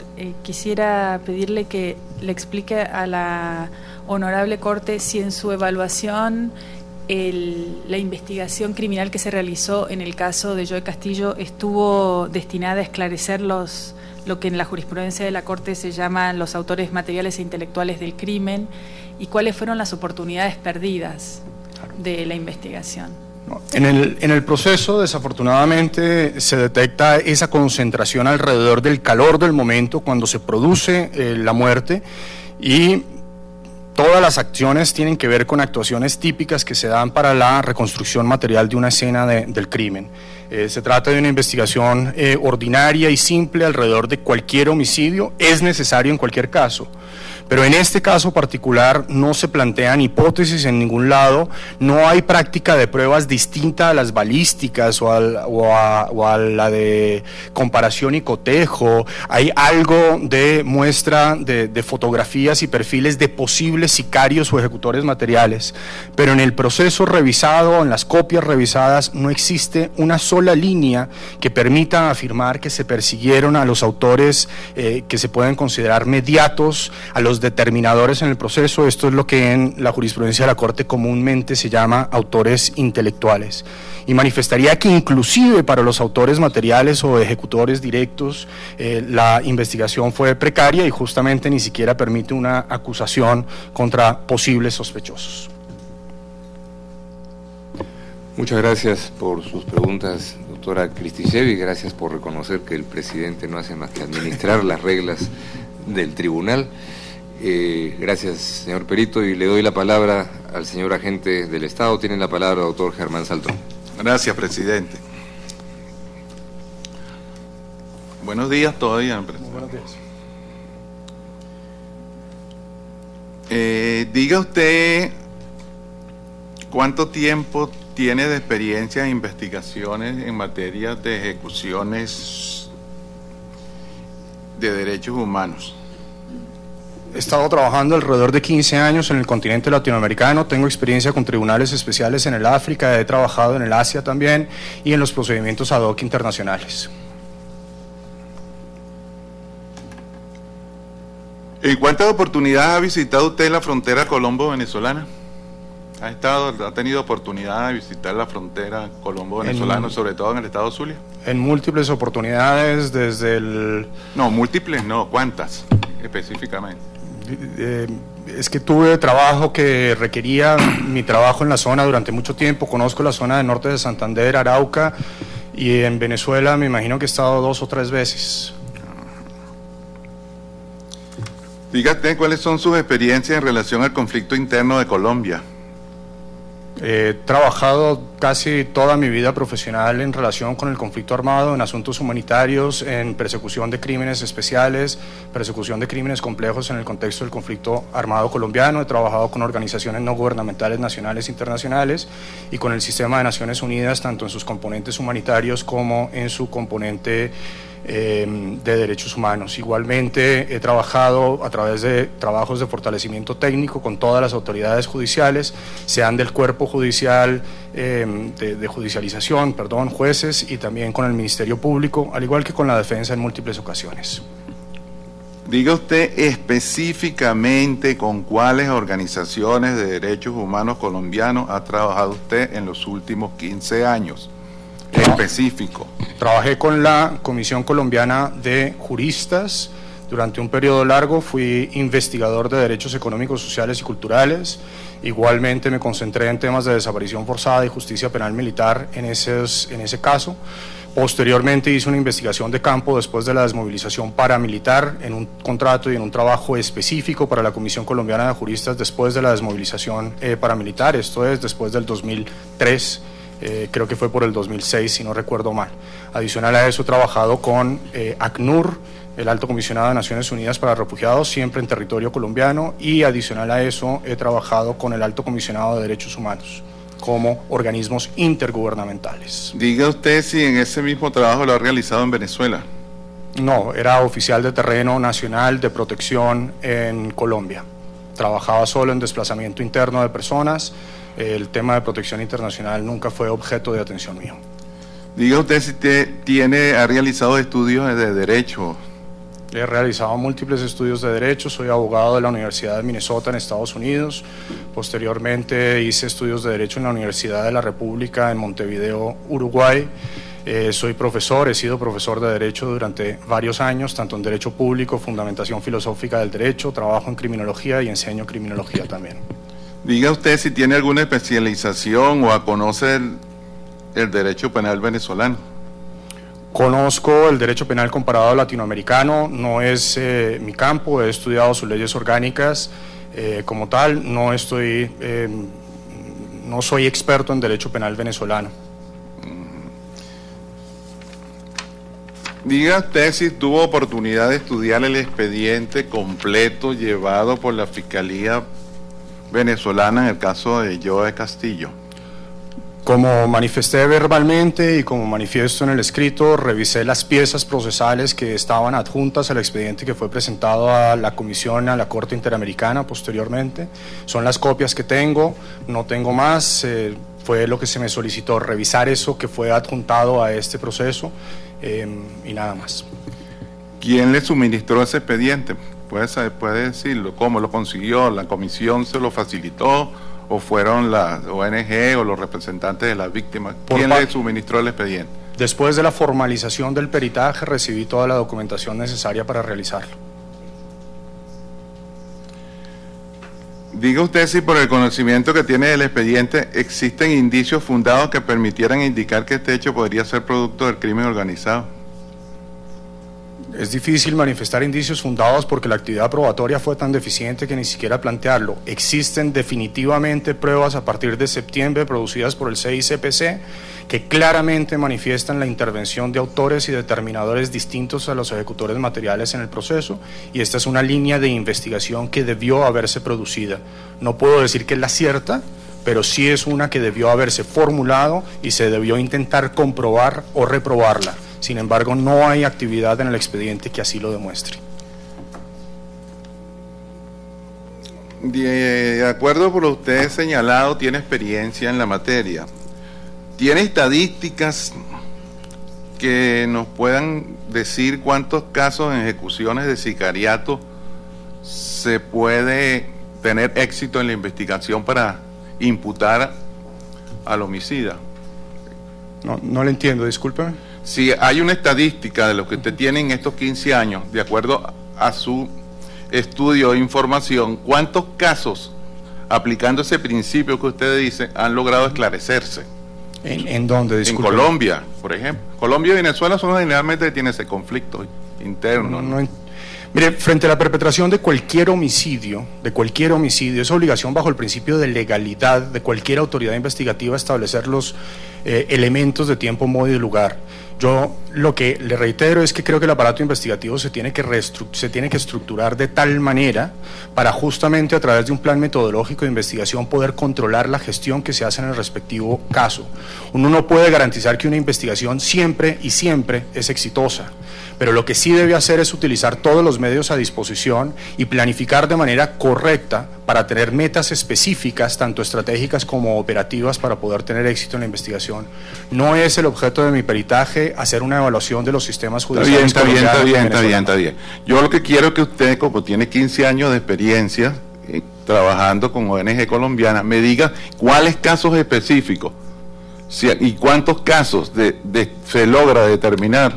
[SPEAKER 4] quisiera pedirle que le explique a la Honorable Corte si en su evaluación la investigación criminal que se realizó en el caso de Joe Castillo estuvo destinada a esclarecer lo que en la jurisprudencia de la Corte se llaman los autores materiales e intelectuales del crimen, y cuáles fueron las oportunidades perdidas de la investigación.
[SPEAKER 3] En el proceso, desafortunadamente, se detecta esa concentración alrededor del calor del momento cuando se produce la muerte, y todas las acciones tienen que ver con actuaciones típicas que se dan para la reconstrucción material de una escena del crimen. Se trata de una investigación ordinaria y simple alrededor de cualquier homicidio, es necesario en cualquier caso. Pero en este caso particular no se plantean hipótesis en ningún lado, no hay práctica de pruebas distinta a las balísticas o a la de comparación y cotejo, hay algo de muestra de fotografías y perfiles de posibles sicarios o ejecutores materiales, pero en el proceso revisado, en las copias revisadas, no existe una sola línea que permita afirmar que se persiguieron a los autores que se pueden considerar mediatos, a los determinadores en el proceso. Esto es lo que en la jurisprudencia de la Corte comúnmente se llama autores intelectuales. Y manifestaría que inclusive para los autores materiales o ejecutores directos la investigación fue precaria y justamente ni siquiera permite una acusación contra posibles sospechosos.
[SPEAKER 1] Muchas gracias por sus preguntas, doctora Kristichevich. Gracias por reconocer que el presidente no hace más que administrar las reglas del tribunal. Gracias, señor perito, y le doy la palabra al señor agente del Estado. Tiene la palabra, doctor Germán Saltón.
[SPEAKER 5] Gracias, presidente. Buenos días todavía, presidente.
[SPEAKER 3] Buenos días.
[SPEAKER 5] Diga usted cuánto tiempo tiene de experiencia en investigaciones en materia de ejecuciones de derechos humanos.
[SPEAKER 3] He estado trabajando alrededor de 15 años en el continente latinoamericano, tengo experiencia con tribunales especiales en el África, he trabajado en el Asia también y en los procedimientos ad hoc internacionales.
[SPEAKER 5] ¿En cuántas oportunidades ha visitado usted la frontera colombo-venezolana? ¿Ha tenido oportunidad de visitar la frontera colombo-venezolana, sobre todo en el estado Zulia?
[SPEAKER 3] En múltiples oportunidades, desde el...
[SPEAKER 5] No, múltiples no, ¿cuántas específicamente?
[SPEAKER 3] Es que tuve trabajo que requería mi trabajo en la zona durante mucho tiempo, conozco la zona del norte de Santander, Arauca, y en Venezuela me imagino que he estado 2 o 3 veces.
[SPEAKER 5] Dígate cuáles son sus experiencias en relación al conflicto interno de Colombia.
[SPEAKER 3] He trabajado casi toda mi vida profesional en relación con el conflicto armado, en asuntos humanitarios, en persecución de crímenes especiales, persecución de crímenes complejos en el contexto del conflicto armado colombiano. He trabajado con organizaciones no gubernamentales nacionales e internacionales y con el sistema de Naciones Unidas, tanto en sus componentes humanitarios como en su componente de derechos humanos. Igualmente he trabajado a través de trabajos de fortalecimiento técnico con todas las autoridades judiciales, sean del cuerpo judicial, de judicialización, jueces, y también con el Ministerio Público, al igual que con la defensa en múltiples ocasiones.
[SPEAKER 5] Diga usted específicamente con cuáles organizaciones de derechos humanos colombianos ha trabajado usted en los últimos 15 años. Específico.
[SPEAKER 3] Trabajé con la Comisión Colombiana de Juristas, Durante un periodo largo fui investigador de derechos económicos, sociales y culturales. Igualmente me concentré en temas de desaparición forzada y justicia penal militar en ese caso. Posteriormente hice una investigación de campo después de la desmovilización paramilitar en un contrato y en un trabajo específico para la Comisión Colombiana de Juristas después de la desmovilización paramilitar, esto es después del 2003, creo que fue por el 2006 si no recuerdo mal. Adicional a eso he trabajado con ACNUR, el Alto Comisionado de Naciones Unidas para Refugiados, siempre en territorio colombiano, y adicional a eso he trabajado con el Alto Comisionado de Derechos Humanos como organismos intergubernamentales.
[SPEAKER 5] Diga usted si en ese mismo trabajo lo ha realizado en Venezuela.
[SPEAKER 3] No, era oficial de terreno nacional de protección en Colombia. Trabajaba solo en desplazamiento interno de personas. El tema de protección internacional nunca fue objeto de atención mío.
[SPEAKER 5] Diga usted si ha realizado estudios de derecho.
[SPEAKER 3] He realizado múltiples estudios de derecho, soy abogado de la Universidad de Minnesota en Estados Unidos. Posteriormente hice estudios de derecho en la Universidad de la República en Montevideo, Uruguay. Soy profesor, he sido profesor de derecho durante varios años, tanto en derecho público, fundamentación filosófica del derecho, trabajo en criminología y enseño criminología también.
[SPEAKER 5] Diga usted si tiene alguna especialización o conoce el derecho penal venezolano.
[SPEAKER 3] Conozco el derecho penal comparado latinoamericano, no es mi campo, he estudiado sus leyes orgánicas como tal, no soy experto en derecho penal venezolano.
[SPEAKER 5] Diga usted si tuvo oportunidad de estudiar el expediente completo llevado por la Fiscalía venezolana en el caso de Joe Castillo.
[SPEAKER 3] Como manifesté verbalmente y como manifiesto en el escrito, revisé las piezas procesales que estaban adjuntas al expediente que fue presentado a la Comisión, a la Corte Interamericana posteriormente. Son las copias que tengo, no tengo más, fue lo que se me solicitó, revisar eso que fue adjuntado a este proceso y nada más.
[SPEAKER 5] ¿Quién le suministró ese expediente? ¿Puede decirlo? ¿Cómo lo consiguió? ¿La comisión se lo facilitó? ¿O fueron las ONG o los representantes de las víctimas? ¿Quién le suministró el expediente?
[SPEAKER 3] Después de la formalización del peritaje, recibí toda la documentación necesaria para realizarlo.
[SPEAKER 5] Diga usted si por el conocimiento que tiene del expediente existen indicios fundados que permitieran indicar que este hecho podría ser producto del crimen organizado.
[SPEAKER 3] Es difícil manifestar indicios fundados porque la actividad probatoria fue tan deficiente que ni siquiera plantearlo. Existen definitivamente pruebas a partir de septiembre producidas por el CICPC que claramente manifiestan la intervención de autores y determinadores distintos a los ejecutores materiales en el proceso, y esta es una línea de investigación que debió haberse producida. No puedo decir que es la cierta, pero sí es una que debió haberse formulado y se debió intentar comprobar o reprobarla. Sin embargo, no hay actividad en el expediente que así lo demuestre.
[SPEAKER 5] De acuerdo con lo que usted ha señalado, tiene experiencia en la materia. ¿Tiene estadísticas que nos puedan decir cuántos casos en ejecuciones de sicariato se puede tener éxito en la investigación para imputar al homicida?
[SPEAKER 3] No le entiendo, discúlpeme.
[SPEAKER 5] Si hay una estadística de lo que usted tiene en estos 15 años, de acuerdo a su estudio e información, ¿cuántos casos, aplicando ese principio que usted dice, han logrado esclarecerse?
[SPEAKER 3] ¿En dónde? Disculpe.
[SPEAKER 5] En Colombia, por ejemplo. Colombia y Venezuela son generalmente que tienen ese conflicto interno.
[SPEAKER 3] Mire, frente a la perpetración de cualquier homicidio, es obligación bajo el principio de legalidad de cualquier autoridad investigativa establecer los elementos de tiempo, modo y lugar. Yo lo que le reitero es que creo que el aparato investigativo se tiene que estructurar de tal manera para justamente a través de un plan metodológico de investigación poder controlar la gestión que se hace en el respectivo caso. Uno no puede garantizar que una investigación siempre es exitosa, pero lo que sí debe hacer es utilizar todos los medios a disposición y planificar de manera correcta para tener metas específicas, tanto estratégicas como operativas, para poder tener éxito en la investigación. No es el objeto de mi peritaje hacer una evaluación de los sistemas judiciales.
[SPEAKER 5] Está bien. Yo lo que quiero es que usted, como tiene 15 años de experiencia trabajando con ONG colombiana, me diga cuáles casos específicos y cuántos casos se logra determinar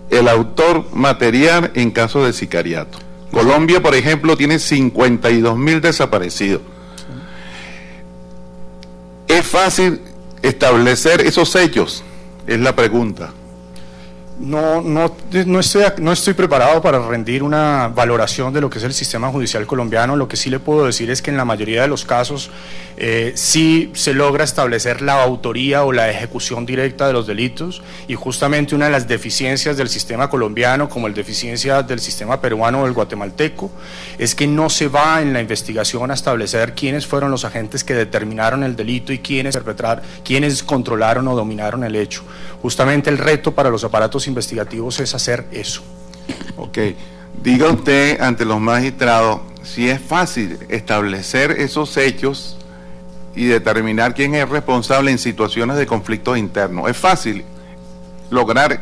[SPEAKER 5] el autor material en caso de sicariato. Colombia, por ejemplo, tiene 52.000 desaparecidos. ¿Es fácil establecer esos hechos? Es la pregunta.
[SPEAKER 3] No estoy preparado para rendir una valoración de lo que es el sistema judicial colombiano. Lo que sí le puedo decir es que en la mayoría de los casos sí se logra establecer la autoría o la ejecución directa de los delitos, y justamente una de las deficiencias del sistema colombiano, como la deficiencia del sistema peruano o el guatemalteco, es que no se va en la investigación a establecer quiénes fueron los agentes que determinaron el delito y quiénes controlaron o dominaron el hecho. Justamente el reto para los aparatos investigativos es hacer eso.
[SPEAKER 5] Ok, diga usted ante los magistrados si es fácil establecer esos hechos y determinar quién es responsable en situaciones de conflictos internos. ¿Es fácil lograr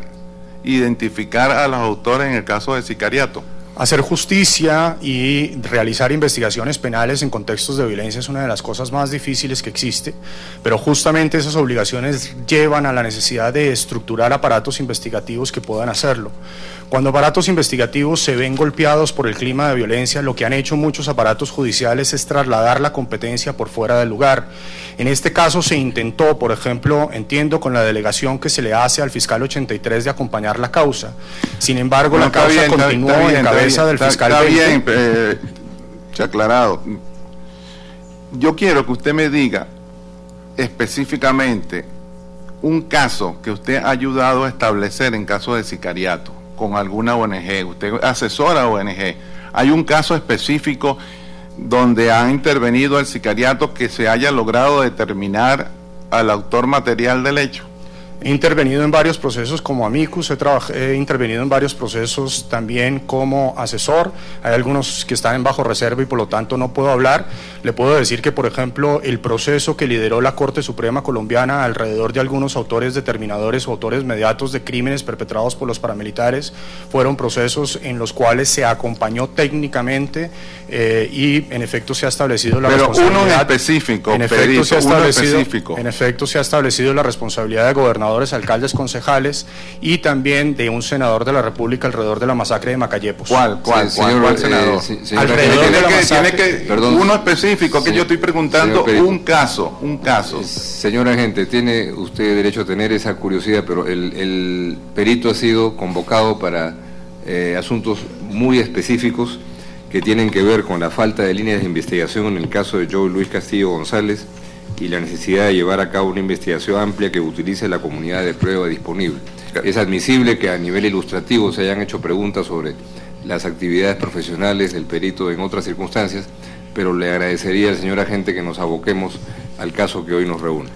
[SPEAKER 5] identificar a los autores en el caso de sicariato?
[SPEAKER 3] Hacer justicia y realizar investigaciones penales en contextos de violencia es una de las cosas más difíciles que existe, pero justamente esas obligaciones llevan a la necesidad de estructurar aparatos investigativos que puedan hacerlo. Cuando aparatos investigativos se ven golpeados por el clima de violencia, lo que han hecho muchos aparatos judiciales es trasladar la competencia por fuera del lugar. En este caso se intentó, por ejemplo, entiendo, con la delegación que se le hace al fiscal 83 de acompañar la causa. Sin embargo, la causa continuó en cabeza del fiscal 20.
[SPEAKER 5] Está bien, aclarado. Yo quiero que usted me diga específicamente un caso que usted ha ayudado a establecer en caso de sicariato con alguna ONG. Usted asesora ONG. ¿Hay un caso específico donde ha intervenido el sicariato que se haya logrado determinar al autor material del hecho?
[SPEAKER 3] He intervenido en varios procesos como amicus, he intervenido en varios procesos también como asesor. Hay algunos que están en bajo reserva y por lo tanto no puedo hablar. Le puedo decir que, por ejemplo, el proceso que lideró la Corte Suprema colombiana alrededor de algunos autores determinadores o autores mediatos de crímenes perpetrados por los paramilitares fueron procesos en los cuales se acompañó técnicamente y en efecto se ha establecido la responsabilidad.
[SPEAKER 5] Pero uno específico,
[SPEAKER 3] en efecto se ha establecido la responsabilidad de gobernadores, alcaldes, concejales y también de un senador de la República alrededor de la masacre de Macayepos.
[SPEAKER 5] ¿Cuál senador?
[SPEAKER 3] Alrededor de la masacre.
[SPEAKER 5] Uno específico, que yo estoy preguntando un caso.
[SPEAKER 1] Señor agente, tiene usted derecho a tener esa curiosidad, pero el perito ha sido convocado para asuntos muy específicos que tienen que ver con la falta de líneas de investigación en el caso de Joe Luis Castillo González y la necesidad de llevar a cabo una investigación amplia que utilice la comunidad de prueba disponible. Es admisible que a nivel ilustrativo se hayan hecho preguntas sobre las actividades profesionales del perito en otras circunstancias, pero le agradecería al señor agente que nos aboquemos al caso que hoy nos reúne.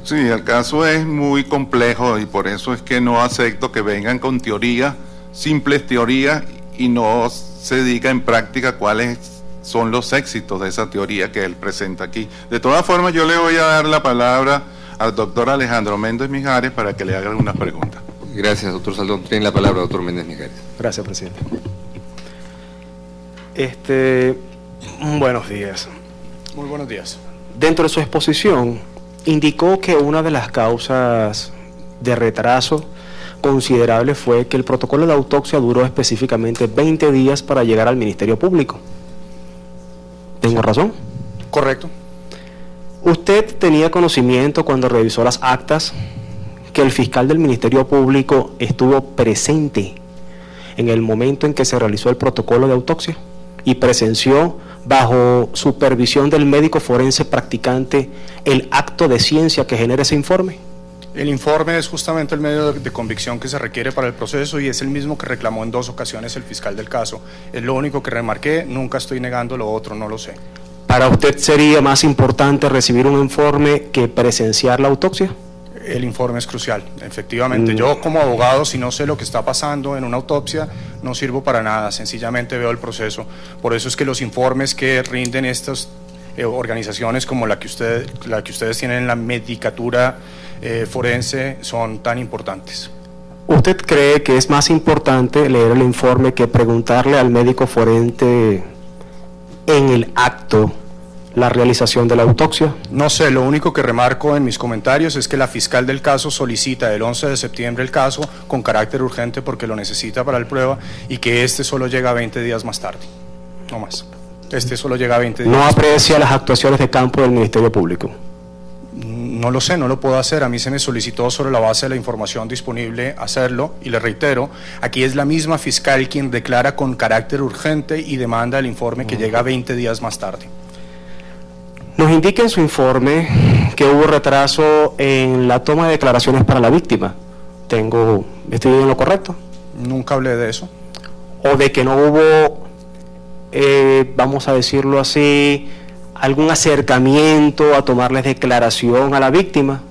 [SPEAKER 5] Sí, el caso es muy complejo y por eso es que no acepto que vengan con teorías, simples teorías, y no se diga en práctica cuáles son los éxitos de esa teoría que él presenta aquí. De todas formas, yo le voy a dar la palabra al doctor Alejandro Méndez Mijares para que le haga algunas preguntas.
[SPEAKER 1] Gracias, doctor Saldón. Tiene la palabra, doctor Méndez Mijares.
[SPEAKER 6] Gracias, presidente. Buenos días.
[SPEAKER 3] Muy buenos días.
[SPEAKER 6] Dentro de su exposición, indicó que una de las causas de retraso considerable fue que el protocolo de autopsia duró específicamente 20 días para llegar al Ministerio Público. ¿Tengo razón?
[SPEAKER 3] Correcto.
[SPEAKER 6] ¿Usted tenía conocimiento cuando revisó las actas que el fiscal del Ministerio Público estuvo presente en el momento en que se realizó el protocolo de autopsia y presenció bajo supervisión del médico forense practicante el acto de ciencia que genera ese informe?
[SPEAKER 3] El informe es justamente el medio de convicción que se requiere para el proceso y es el mismo que reclamó en 2 ocasiones el fiscal del caso. Es lo único que remarqué, nunca estoy negando lo otro, no lo sé.
[SPEAKER 6] ¿Para usted sería más importante recibir un informe que presenciar la autopsia?
[SPEAKER 3] El informe es crucial, efectivamente. Yo como abogado, si no sé lo que está pasando en una autopsia, no sirvo para nada, sencillamente veo el proceso. Por eso es que los informes que rinden estas organizaciones como la que ustedes tienen en la medicatura forense son tan importantes.
[SPEAKER 6] ¿Usted cree que es más importante leer el informe que preguntarle al médico forense en el acto la realización de la autopsia?
[SPEAKER 3] No sé, lo único que remarco en mis comentarios es que la fiscal del caso solicita el 11 de septiembre el caso con carácter urgente porque lo necesita para la prueba y que este solo llega 20 días más tarde, no más. Este solo llega 20 días.
[SPEAKER 6] ¿No aprecia las actuaciones de campo del Ministerio Público?
[SPEAKER 3] No lo sé, no lo puedo hacer. A mí se me solicitó sobre la base de la información disponible hacerlo y le reitero, aquí es la misma fiscal quien declara con carácter urgente y demanda el informe que llega 20 días más tarde.
[SPEAKER 6] Nos indica en su informe que hubo retraso en la toma de declaraciones para la víctima. ¿Estoy en lo correcto?
[SPEAKER 3] Nunca hablé de eso.
[SPEAKER 6] O de que no hubo, vamos a decirlo así, algún acercamiento a tomarles declaración a la víctima.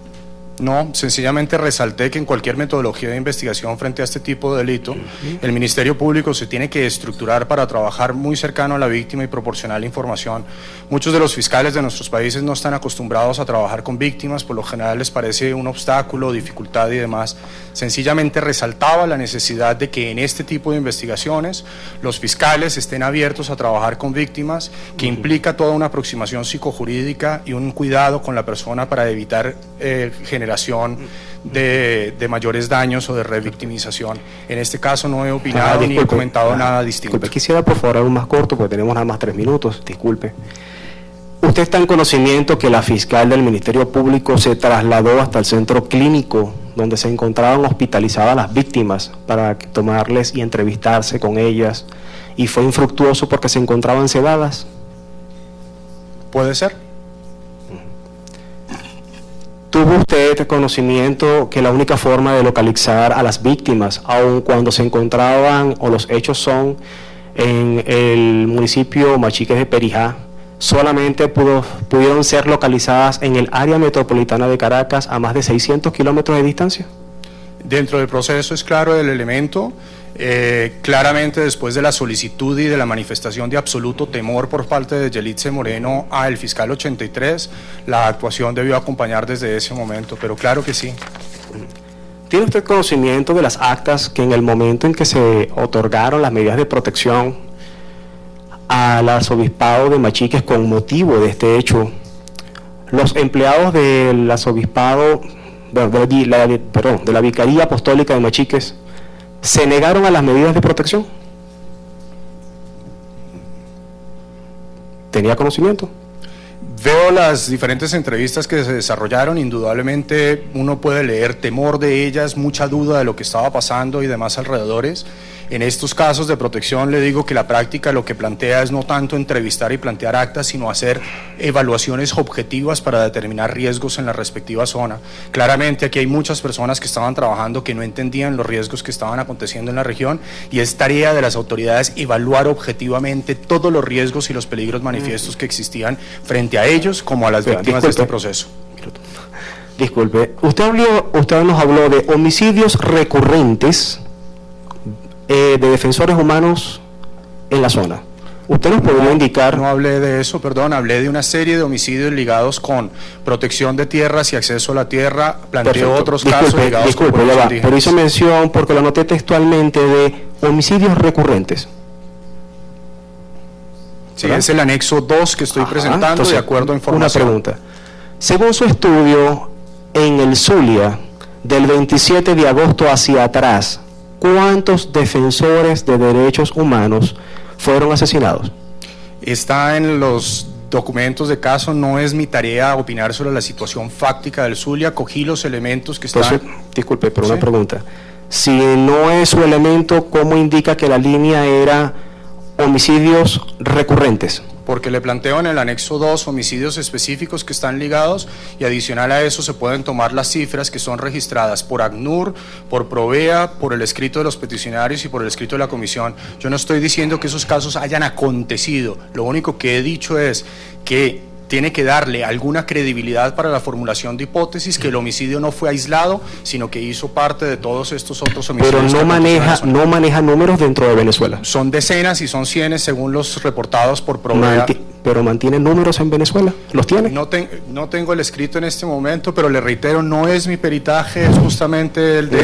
[SPEAKER 3] No, sencillamente resalté que en cualquier metodología de investigación frente a este tipo de delito, el Ministerio Público se tiene que estructurar para trabajar muy cercano a la víctima y proporcionar información. Muchos de los fiscales de nuestros países no están acostumbrados a trabajar con víctimas, por lo general les parece un obstáculo, dificultad y demás. Sencillamente resaltaba la necesidad de que en este tipo de investigaciones los fiscales estén abiertos a trabajar con víctimas, que implica toda una aproximación psicojurídica y un cuidado con la persona para evitar generación de mayores daños o de revictimización. En este caso no he opinado ni he comentado nada distinto.
[SPEAKER 6] Disculpe, quisiera por favor algo más corto porque tenemos nada más 3 minutos, disculpe. ¿Usted está en conocimiento que la fiscal del Ministerio Público se trasladó hasta el centro clínico donde se encontraban hospitalizadas las víctimas para tomarles y entrevistarse con ellas y fue infructuoso porque se encontraban sedadas?
[SPEAKER 3] ¿Puede ser?
[SPEAKER 6] ¿Tuvo usted conocimiento que la única forma de localizar a las víctimas, aun cuando se encontraban o los hechos son en el municipio Machiques de Perijá, solamente pudieron ser localizadas en el área metropolitana de Caracas a más de 600 kilómetros de distancia?
[SPEAKER 3] Dentro del proceso es claro el elemento. Claramente después de la solicitud y de la manifestación de absoluto temor por parte de Yelitze Moreno al fiscal 83, la actuación debió acompañar desde ese momento, pero claro que sí.
[SPEAKER 6] ¿Tiene usted conocimiento de las actas que en el momento en que se otorgaron las medidas de protección al arzobispado de Machiques con motivo de este hecho, los empleados del arzobispado, de la Vicaría Apostólica de Machiques, se negaron a las medidas de protección? ¿Tenía conocimiento?
[SPEAKER 3] Veo las diferentes entrevistas que se desarrollaron, indudablemente uno puede leer temor de ellas, mucha duda de lo que estaba pasando y demás alrededores. En estos casos de protección le digo que la práctica lo que plantea es no tanto entrevistar y plantear actas, sino hacer evaluaciones objetivas para determinar riesgos en la respectiva zona. Claramente aquí hay muchas personas que estaban trabajando que no entendían los riesgos que estaban aconteciendo en la región y es tarea de las autoridades evaluar objetivamente todos los riesgos y los peligros manifiestos que existían frente a ellos como a las víctimas de este proceso.
[SPEAKER 6] Disculpe, usted nos habló de homicidios recurrentes de defensores humanos en la zona. ¿Usted nos podría indicar?
[SPEAKER 3] No hablé de eso, perdón, hablé de una serie de homicidios ligados con protección de tierras y acceso a la tierra, planteé otros casos ligados con pueblos indígenas.
[SPEAKER 6] Pero hizo mención, porque lo anoté textualmente, de homicidios recurrentes.
[SPEAKER 3] Sí, ¿verdad? Es el anexo 2 que estoy presentando, entonces, de acuerdo a información.
[SPEAKER 6] Una pregunta. Según su estudio en el Zulia, del 27 de agosto hacia atrás, ¿cuántos defensores de derechos humanos fueron asesinados?
[SPEAKER 3] Está en los documentos de caso, no es mi tarea opinar sobre la situación fáctica del Zulia, cogí los elementos que están...
[SPEAKER 6] Entonces, disculpe, pero una pregunta. Si no es su elemento, ¿cómo indica que la línea era homicidios recurrentes?
[SPEAKER 3] Porque le planteo en el anexo 2 homicidios específicos que están ligados y adicional a eso se pueden tomar las cifras que son registradas por ACNUR, por Provea, por el escrito de los peticionarios y por el escrito de la comisión. Yo no estoy diciendo que esos casos hayan acontecido, lo único que he dicho es que tiene que darle alguna credibilidad para la formulación de hipótesis, que el homicidio no fue aislado, sino que hizo parte de todos estos otros homicidios.
[SPEAKER 6] Pero no maneja números dentro de Venezuela.
[SPEAKER 3] Son decenas y son cienes según los reportados por Provea.
[SPEAKER 6] ¿Pero mantiene números en Venezuela? ¿Los tiene?
[SPEAKER 3] No tengo el escrito en este momento, pero le reitero, no es mi peritaje, es justamente el de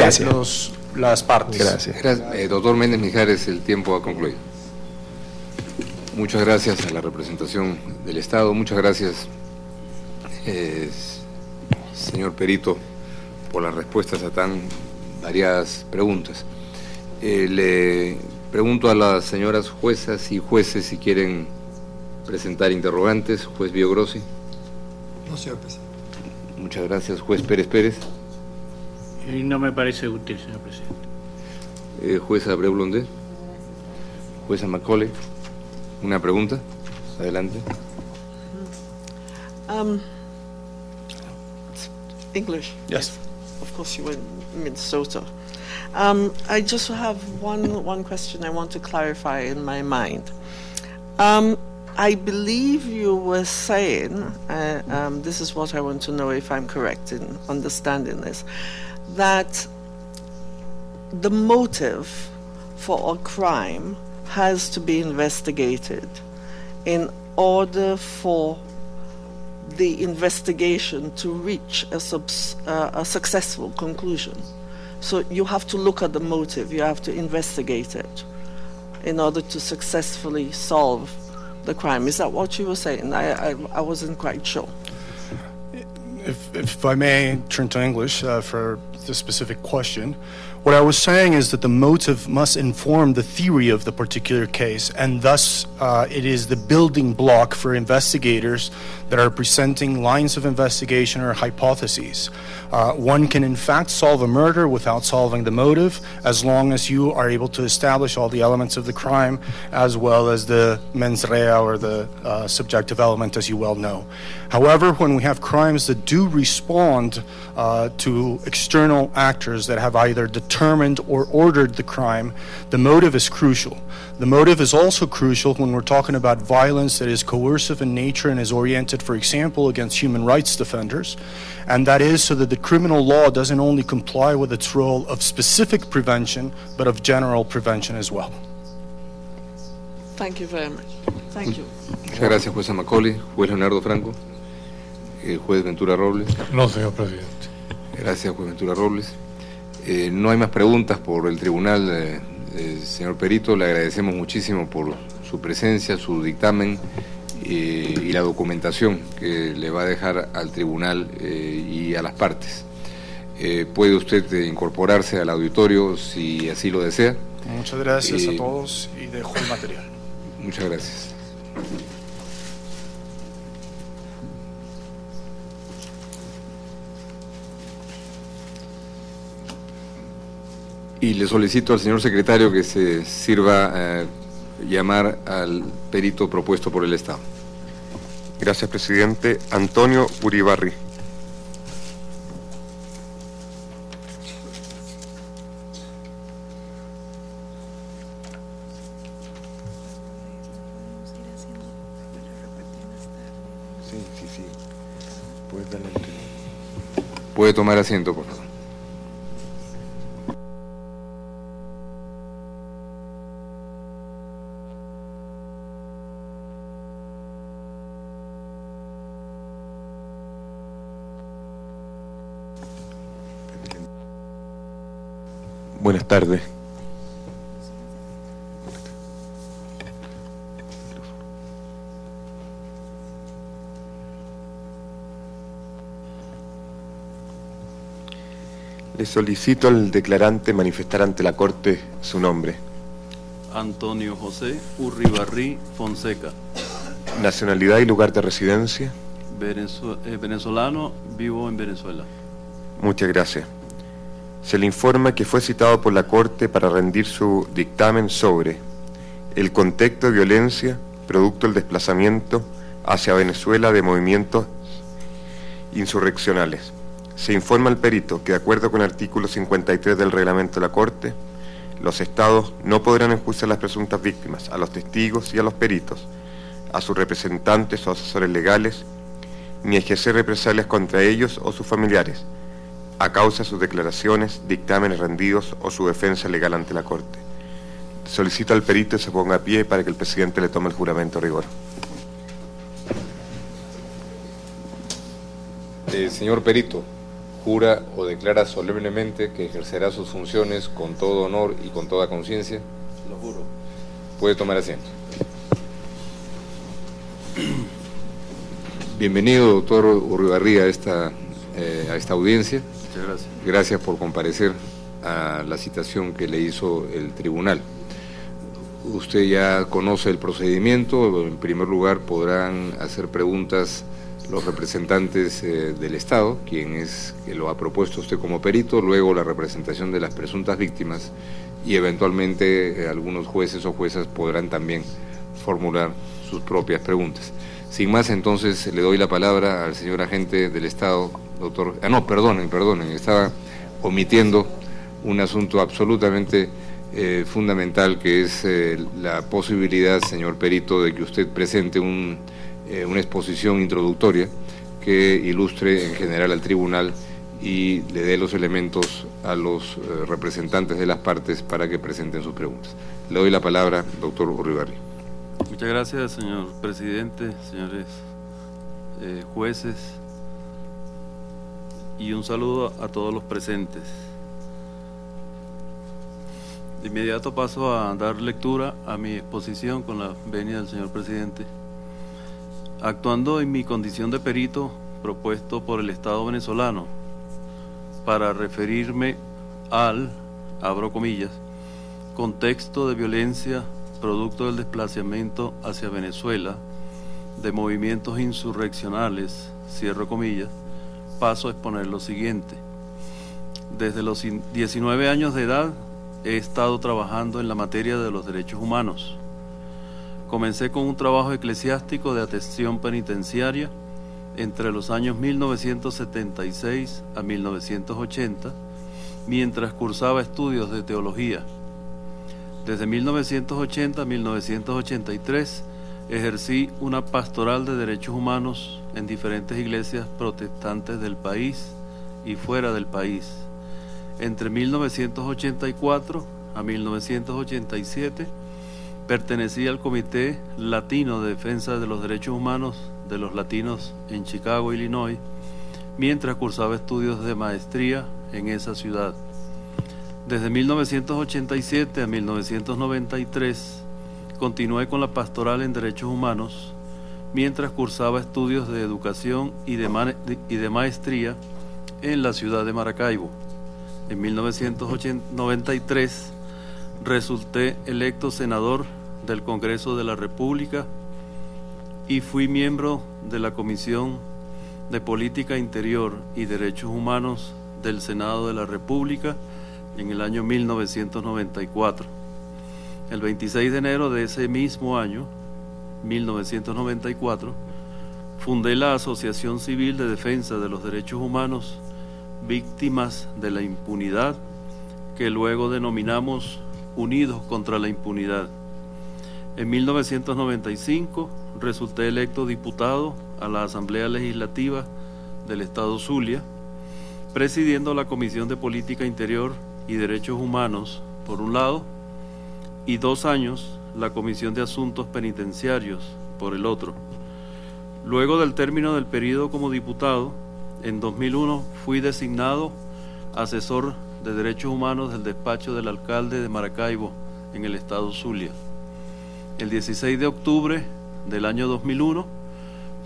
[SPEAKER 3] las partes.
[SPEAKER 6] Gracias.
[SPEAKER 1] Doctor Méndez Mijares, el tiempo ha concluido. Muchas gracias a la representación del Estado. Muchas gracias, señor perito, por las respuestas a tan variadas preguntas. Le pregunto a las señoras juezas y jueces si quieren presentar interrogantes. Juez Biogrossi.
[SPEAKER 7] No, señor presidente.
[SPEAKER 1] Muchas gracias. Juez Pérez Pérez.
[SPEAKER 8] Y no me parece útil, señor presidente.
[SPEAKER 1] Jueza Abreu Blondet. Jueza Macaulay. ¿Una pregunta? Adelante.
[SPEAKER 9] English.
[SPEAKER 3] Yes.
[SPEAKER 9] Of course, you were in Minnesota. I just have one question I want to clarify in my mind. I believe you were saying, this is what I want to know if I'm correct in understanding this, that the motive for a crime has to be investigated in order for the investigation to reach a successful conclusion. So you have to look at the motive, you have to investigate it in order to successfully solve the crime. Is that what you were saying? I wasn't quite sure.
[SPEAKER 3] If I may turn to English for the specific question, what I was saying is that the motive must inform the theory of the particular case, and thus it is the building block for investigators that are presenting lines of investigation or hypotheses. One can in fact solve a murder without solving the motive, as long as you are able to establish all the elements of the crime, as well as the mens rea, or the subjective element, as you well know. However, when we have crimes that do respond to external actors that have either determined or ordered the crime, the motive is crucial. The motive is also crucial when we're talking about violence that is coercive in nature and is oriented, for example, against human rights defenders. And that is so that the criminal law doesn't only comply with its role of specific prevention, but of general prevention as well.
[SPEAKER 9] Thank you very much. Thank you.
[SPEAKER 1] Muchas gracias, jueza Macaulay. Juez Leonardo Franco. Juez Ventura Robles.
[SPEAKER 7] No, señor presidente.
[SPEAKER 1] Gracias, juez Ventura Robles. No hay más preguntas por el tribunal, señor perito. Le agradecemos muchísimo por su presencia, su dictamen y la documentación que le va a dejar al tribunal y a las partes. Puede usted incorporarse al auditorio si así lo desea.
[SPEAKER 3] Muchas gracias a todos y dejo el material.
[SPEAKER 1] Muchas gracias. Y le solicito al señor secretario que se sirva llamar al perito propuesto por el Estado.
[SPEAKER 2] Gracias, presidente. Antonio Uribarri.
[SPEAKER 1] Sí. Puede tomar asiento, por favor.
[SPEAKER 2] Buenas tardes. Le solicito al declarante manifestar ante la Corte su nombre.
[SPEAKER 10] Antonio José Urribarri Fonseca.
[SPEAKER 2] Nacionalidad y lugar de residencia.
[SPEAKER 10] Venezolano, vivo en Venezuela.
[SPEAKER 2] Muchas gracias. Se le informa que fue citado por la Corte para rendir su dictamen sobre el contexto de violencia producto del desplazamiento hacia Venezuela de movimientos insurreccionales. Se informa al perito que, de acuerdo con el artículo 53 del reglamento de la Corte, los estados no podrán enjuiciar a las presuntas víctimas, a los testigos y a los peritos, a sus representantes o asesores legales, ni ejercer represalias contra ellos o sus familiares, a causa de sus declaraciones, dictámenes rendidos o su defensa legal ante la Corte. Solicito al perito que se ponga a pie para que el presidente le tome el juramento a rigor.
[SPEAKER 1] Señor perito, ¿jura o declara solemnemente que ejercerá sus funciones con todo honor y con toda conciencia?
[SPEAKER 10] Lo juro.
[SPEAKER 1] Puede tomar asiento. Bienvenido, doctor Urribarri, a esta audiencia.
[SPEAKER 10] Muchas gracias.
[SPEAKER 1] Gracias por comparecer a la citación que le hizo el tribunal. Usted ya conoce el procedimiento. En primer lugar, podrán hacer preguntas los representantes del Estado, que lo ha propuesto usted como perito, luego la representación de las presuntas víctimas y eventualmente algunos jueces o juezas podrán también formular sus propias preguntas. Sin más, entonces, le doy la palabra al señor agente del Estado, doctor... perdonen, estaba omitiendo un asunto absolutamente fundamental, que es la posibilidad, señor perito, de que usted presente una exposición introductoria que ilustre en general al tribunal y le dé los elementos a los representantes de las partes para que presenten sus preguntas. Le doy la palabra, doctor Urribarri.
[SPEAKER 10] Muchas gracias, señor presidente, señores jueces, y un saludo a todos los presentes. De inmediato paso a dar lectura a mi exposición con la venia del señor presidente. Actuando en mi condición de perito propuesto por el Estado venezolano para referirme al, abro comillas, contexto de violencia producto del desplazamiento hacia Venezuela de movimientos insurreccionales, cierro comillas, paso a exponer lo siguiente. Desde los 19 años de edad he estado trabajando en la materia de los derechos humanos. Comencé con un trabajo eclesiástico de atención penitenciaria entre los años 1976 a 1980, mientras cursaba estudios de teología. Desde 1980 a 1983 ejercí una pastoral de derechos humanos en diferentes iglesias protestantes del país y fuera del país. Entre 1984 a 1987 pertenecí al Comité Latino de Defensa de los Derechos Humanos de los Latinos en Chicago, Illinois, mientras cursaba estudios de maestría en esa ciudad. Desde 1987 a 1993 continué con la pastoral en derechos humanos mientras cursaba estudios de educación y de maestría en la ciudad de Maracaibo. En 1993 resulté electo senador del Congreso de la República y fui miembro de la Comisión de Política Interior y Derechos Humanos del Senado de la República en el año 1994. El 26 de enero de ese mismo año, 1994, fundé la Asociación Civil de Defensa de los Derechos Humanos Víctimas de la Impunidad, que luego denominamos Unidos contra la Impunidad. En 1995 resulté electo diputado a la Asamblea Legislativa del Estado Zulia, presidiendo la Comisión de Política Interior y Derechos Humanos, por un lado, y 2 años la Comisión de Asuntos Penitenciarios, por el otro. Luego del término del periodo como diputado, en 2001 fui designado asesor de Derechos Humanos del despacho del alcalde de Maracaibo, en el estado Zulia. El 16 de octubre del año 2001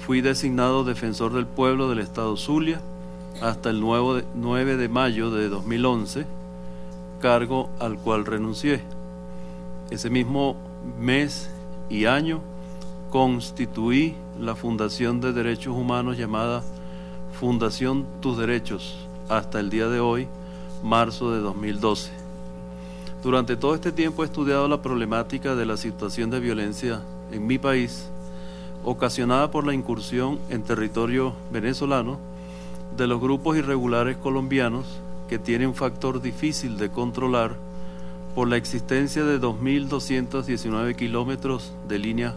[SPEAKER 10] fui designado defensor del pueblo del estado Zulia hasta el 9 de mayo de 2011, cargo al cual renuncié. Ese mismo mes y año constituí la Fundación de Derechos Humanos llamada Fundación Tus Derechos hasta el día de hoy, marzo de 2012. Durante todo este tiempo he estudiado la problemática de la situación de violencia en mi país, ocasionada por la incursión en territorio venezolano de los grupos irregulares colombianos, que tiene un factor difícil de controlar por la existencia de 2.219 kilómetros de línea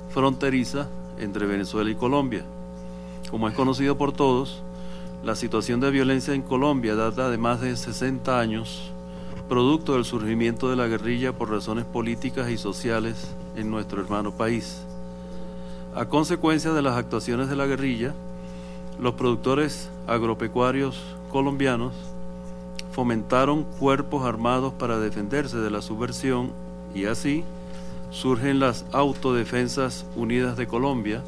[SPEAKER 10] fronteriza entre Venezuela y Colombia. Como es conocido por todos, la situación de violencia en Colombia data de más de 60 años, producto del surgimiento de la guerrilla por razones políticas y sociales en nuestro hermano país. A consecuencia de las actuaciones de la guerrilla, los productores agropecuarios colombianos fomentaron cuerpos armados para defenderse de la subversión y así surgen las Autodefensas Unidas de Colombia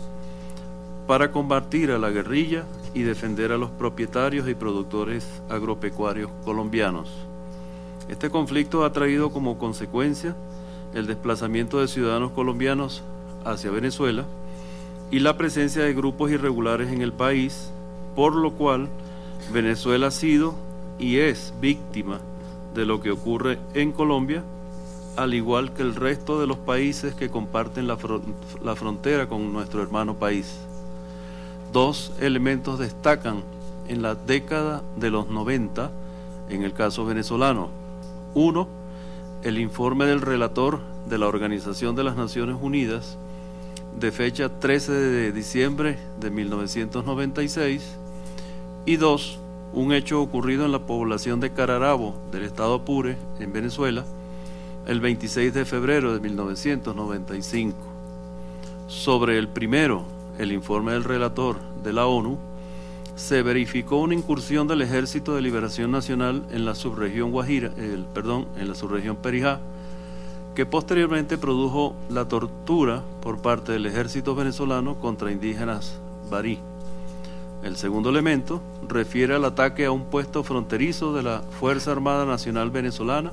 [SPEAKER 10] para combatir a la guerrilla y defender a los propietarios y productores agropecuarios colombianos. Este conflicto ha traído como consecuencia el desplazamiento de ciudadanos colombianos hacia Venezuela y la presencia de grupos irregulares en el país, por lo cual Venezuela ha sido y es víctima de lo que ocurre en Colombia, al igual que el resto de los países que comparten la frontera con nuestro hermano país. Dos elementos destacan en la década de los 90 en el caso venezolano. Uno, el informe del relator de la Organización de las Naciones Unidas de fecha 13 de diciembre de 1996, y dos, un hecho ocurrido en la población de Cararabo del estado Apure, en Venezuela, el 26 de febrero de 1995. Sobre el primero, el informe del relator de la ONU, se verificó una incursión del Ejército de Liberación Nacional en la subregión en la subregión Perijá, que posteriormente produjo la tortura por parte del ejército venezolano contra indígenas barí. El segundo elemento refiere al ataque a un puesto fronterizo de la Fuerza Armada Nacional Venezolana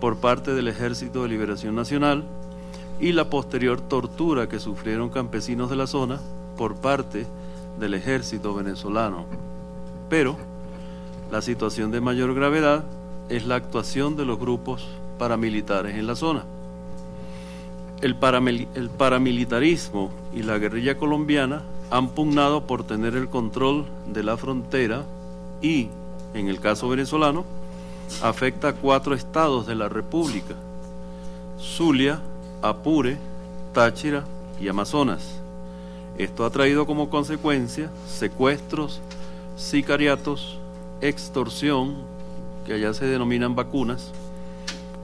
[SPEAKER 10] por parte del Ejército de Liberación Nacional y la posterior tortura que sufrieron campesinos de la zona por parte del ejército venezolano. Pero la situación de mayor gravedad es la actuación de los grupos paramilitares en la zona. El paramilitarismo y la guerrilla colombiana han pugnado por tener el control de la frontera y, en el caso venezolano, afecta a 4 estados de la República: Zulia, Apure, Táchira y Amazonas. Esto ha traído como consecuencia secuestros, sicariatos, extorsión, que allá se denominan vacunas,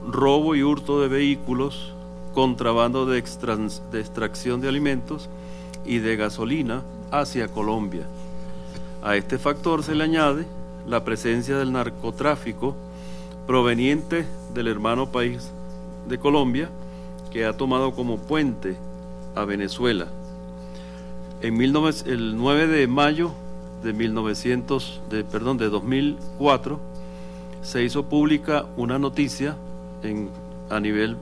[SPEAKER 10] robo y hurto de vehículos, contrabando de extracción de alimentos y de gasolina hacia Colombia. A este factor se le añade la presencia del narcotráfico proveniente del hermano país de Colombia, que ha tomado como puente a Venezuela. El 9 de mayo de 2004 se hizo pública una noticia a nivel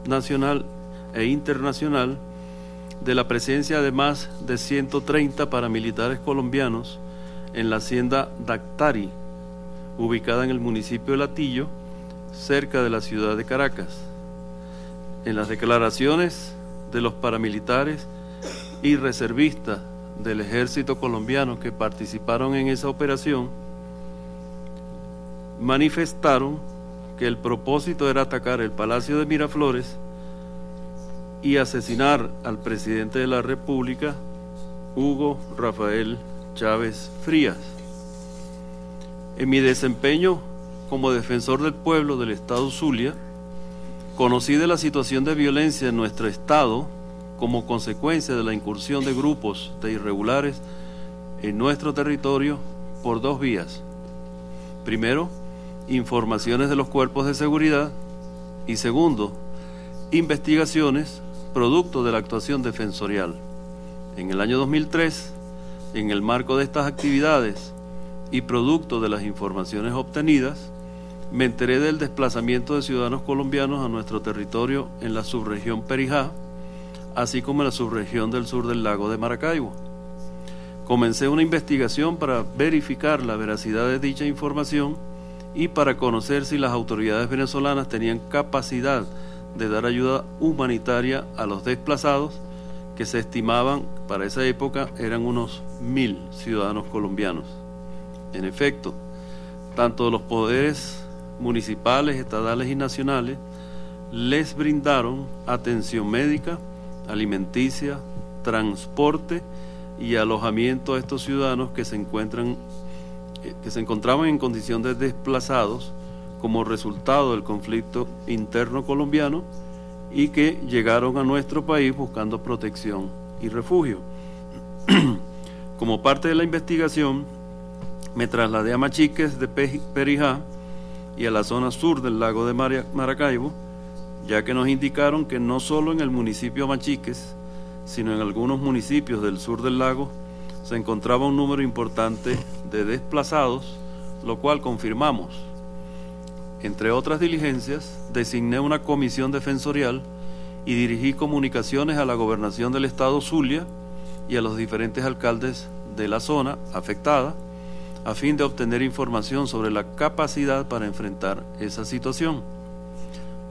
[SPEAKER 10] nacional e internacional de la presencia de más de 130 paramilitares colombianos en la hacienda Dactari, ubicada en el municipio de Latillo, cerca de la ciudad de Caracas. En las declaraciones de los paramilitares y reservistas del ejército colombiano que participaron en esa operación, manifestaron que el propósito era atacar el Palacio de Miraflores y asesinar al presidente de la República, Hugo Rafael Chávez Frías. En mi desempeño como defensor del pueblo del estado Zulia, conocí de la situación de violencia en nuestro estado como consecuencia de la incursión de grupos de irregulares en nuestro territorio por 2 vías. Primero, informaciones de los cuerpos de seguridad, y segundo, investigaciones producto de la actuación defensorial. En el año 2003, en el marco de estas actividades y producto de las informaciones obtenidas, me enteré del desplazamiento de ciudadanos colombianos a nuestro territorio en la subregión Perijá, así como en la subregión del sur del lago de Maracaibo. Comencé una investigación para verificar la veracidad de dicha información y para conocer si las autoridades venezolanas tenían capacidad de dar ayuda humanitaria a los desplazados, que se estimaban para esa época eran unos 1000 ciudadanos colombianos. En efecto, tanto los poderes municipales, estatales y nacionales les brindaron atención médica, alimenticia, transporte y alojamiento a estos ciudadanos que se encontraban en condición de desplazados como resultado del conflicto interno colombiano y que llegaron a nuestro país buscando protección y refugio. Como parte de la investigación, me trasladé a Machiques de Perijá y a la zona sur del lago de Maracaibo, ya que nos indicaron que no solo en el municipio Machiques, sino en algunos municipios del sur del lago, se encontraba un número importante de desplazados, lo cual confirmamos. Entre otras diligencias, designé una comisión defensorial y dirigí comunicaciones a la Gobernación del Estado Zulia y a los diferentes alcaldes de la zona afectada, a fin de obtener información sobre la capacidad para enfrentar esa situación.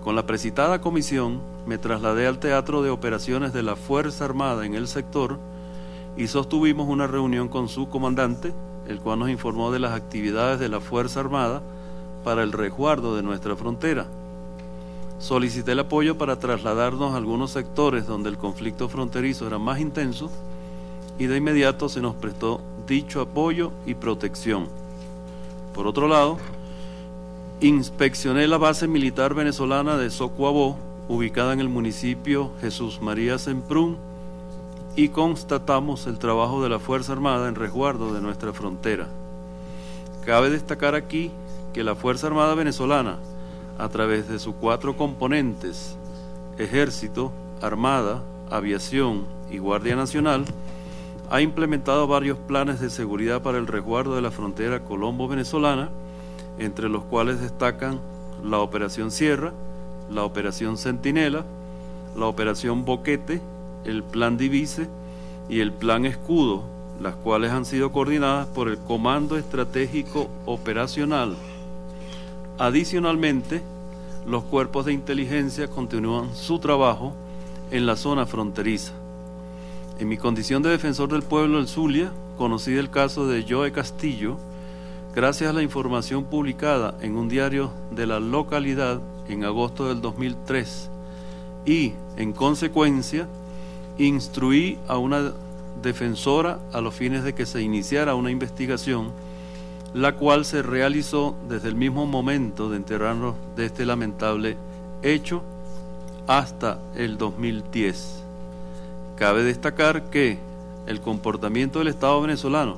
[SPEAKER 10] Con la precitada comisión, me trasladé al Teatro de Operaciones de la Fuerza Armada en el sector y sostuvimos una reunión con su comandante, el cual nos informó de las actividades de la Fuerza Armada para el resguardo de nuestra frontera. Solicité el apoyo para trasladarnos a algunos sectores donde el conflicto fronterizo era más intenso y de inmediato se nos prestó dicho apoyo y protección. Por otro lado, inspeccioné la base militar venezolana de Socuabó, ubicada en el municipio Jesús María Semprún, y constatamos el trabajo de la Fuerza Armada en resguardo de nuestra frontera. Cabe destacar aquí que la Fuerza Armada venezolana, a través de sus 4 componentes, Ejército, Armada, Aviación y Guardia Nacional, ha implementado varios planes de seguridad para el resguardo de la frontera colombo-venezolana, entre los cuales destacan la Operación Sierra, la Operación Centinela, la Operación Boquete, el Plan Divise y el Plan Escudo, las cuales han sido coordinadas por el Comando Estratégico Operacional. Adicionalmente, los cuerpos de inteligencia continúan su trabajo en la zona fronteriza. En mi condición de defensor del pueblo del Zulia, conocí el caso de Joe Castillo, gracias a la información publicada en un diario de la localidad en agosto del 2003 y, en consecuencia, instruí a una defensora a los fines de que se iniciara una investigación, la cual se realizó desde el mismo momento de enterarnos de este lamentable hecho hasta el 2010. Cabe destacar que el comportamiento del Estado venezolano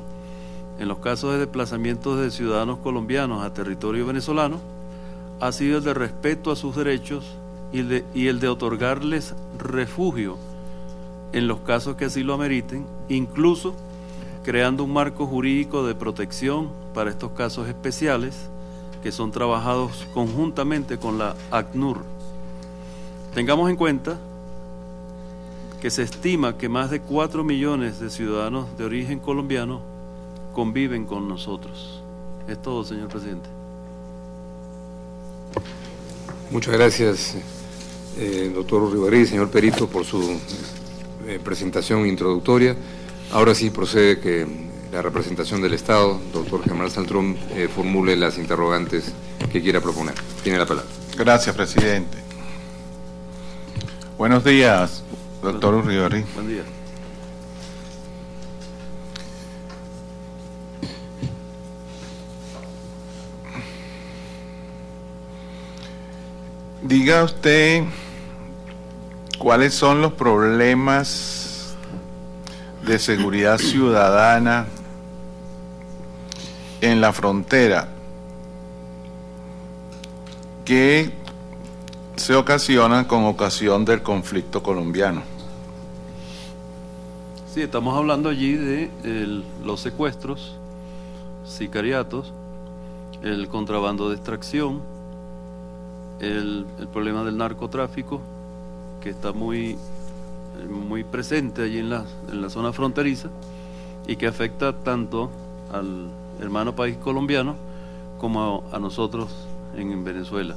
[SPEAKER 10] en los casos de desplazamientos de ciudadanos colombianos a territorio venezolano ha sido el de respeto a sus derechos y el de otorgarles refugio en los casos que así lo ameriten, incluso creando un marco jurídico de protección para estos casos especiales que son trabajados conjuntamente con la ACNUR. Tengamos en cuenta que se estima que más de 4 millones de ciudadanos de origen colombiano conviven con nosotros. Es todo, señor presidente.
[SPEAKER 1] Muchas gracias, doctor Urribarri, señor Perito, por su presentación introductoria. Ahora sí procede que la representación del Estado, doctor Germán Saltrón, formule las interrogantes que quiera proponer. Tiene la palabra.
[SPEAKER 5] Gracias, presidente. Buenos días, doctor Urribarri.
[SPEAKER 10] Buen día.
[SPEAKER 5] Diga usted cuáles son los problemas de seguridad ciudadana en la frontera que se ocasionan con ocasión del conflicto colombiano.
[SPEAKER 10] Sí, estamos hablando allí de los secuestros, sicariatos, el contrabando de extracción, el problema del narcotráfico, que está muy presente allí en la zona fronteriza y que afecta tanto al hermano país colombiano como a nosotros en Venezuela.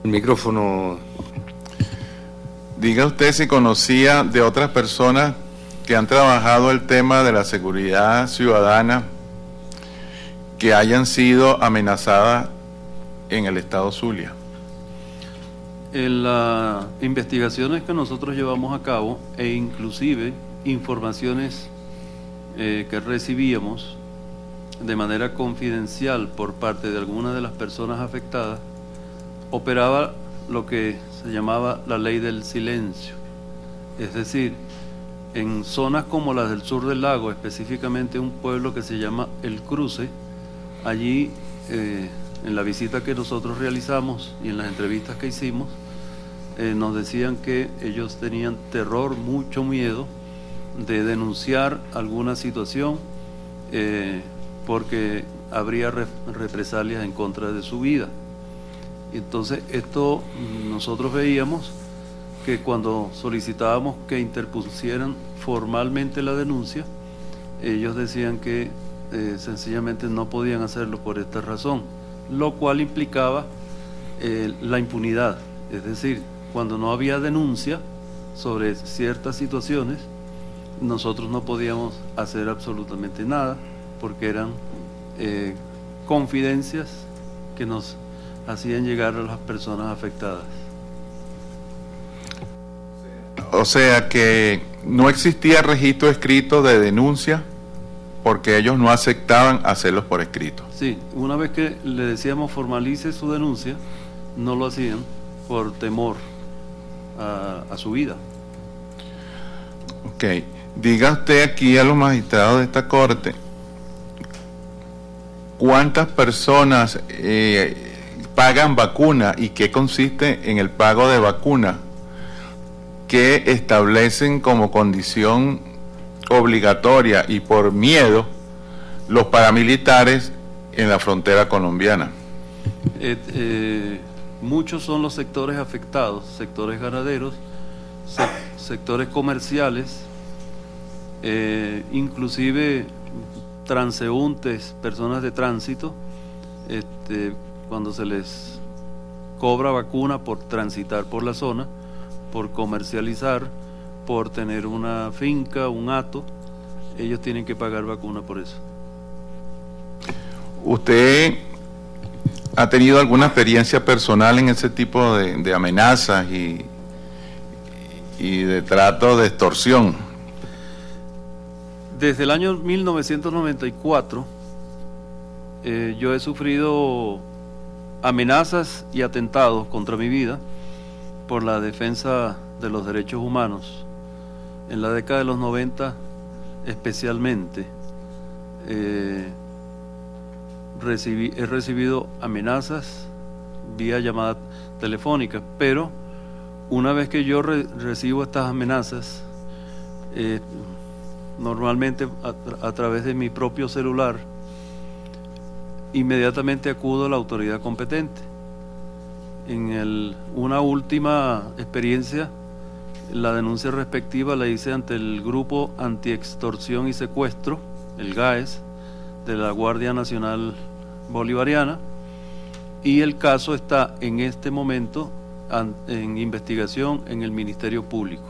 [SPEAKER 1] El micrófono.
[SPEAKER 5] Diga usted si conocía de otras personas que han trabajado el tema de la seguridad ciudadana que hayan sido amenazadas en el estado Zulia.
[SPEAKER 10] En las investigaciones que nosotros llevamos a cabo e inclusive informaciones que recibíamos de manera confidencial por parte de algunas de las personas afectadas, operaba lo que se llamaba la ley del silencio, es decir, en zonas como las del sur del lago, específicamente un pueblo que se llama El Cruce, allí en la visita que nosotros realizamos y en las entrevistas que hicimos, nos decían que ellos tenían terror, mucho miedo de denunciar alguna situación porque habría represalias en contra de su vida. Entonces esto nosotros veíamos que cuando solicitábamos que interpusieran formalmente la denuncia, ellos decían que sencillamente no podían hacerlo por esta razón, lo cual implicaba la impunidad. Es decir, cuando no había denuncia sobre ciertas situaciones, nosotros no podíamos hacer absolutamente nada porque eran confidencias que nos hacían llegar a las personas afectadas.
[SPEAKER 5] O sea que no existía registro escrito de denuncia porque ellos no aceptaban hacerlos por escrito.
[SPEAKER 10] Sí, una vez que le decíamos formalice su denuncia, no lo hacían por temor a su vida.
[SPEAKER 5] Ok, diga usted aquí a los magistrados de esta corte, ¿cuántas personas pagan vacuna y qué consiste en el pago de vacuna que establecen como condición obligatoria y por miedo los paramilitares en la frontera colombiana?
[SPEAKER 10] Muchos son los sectores afectados, sectores ganaderos, sectores comerciales, inclusive transeúntes, personas de tránsito, cuando se les cobra vacuna por transitar por la zona, por comercializar, por tener una finca, un hato, ellos tienen que pagar vacuna por eso.
[SPEAKER 5] ¿Usted ha tenido alguna experiencia personal en ese tipo de amenazas y de trato de extorsión?
[SPEAKER 10] Desde el año 1994 yo he sufrido amenazas y atentados contra mi vida por la defensa de los derechos humanos. En la década de los 90 especialmente he recibido amenazas vía llamada telefónica, pero una vez que yo recibo estas amenazas, normalmente a través de mi propio celular, inmediatamente acudo a la autoridad competente. En una última experiencia, la denuncia respectiva la hice ante el Grupo Antiextorsión y Secuestro, el GAES, de la Guardia Nacional Bolivariana, y el caso está en este momento en investigación en el Ministerio Público.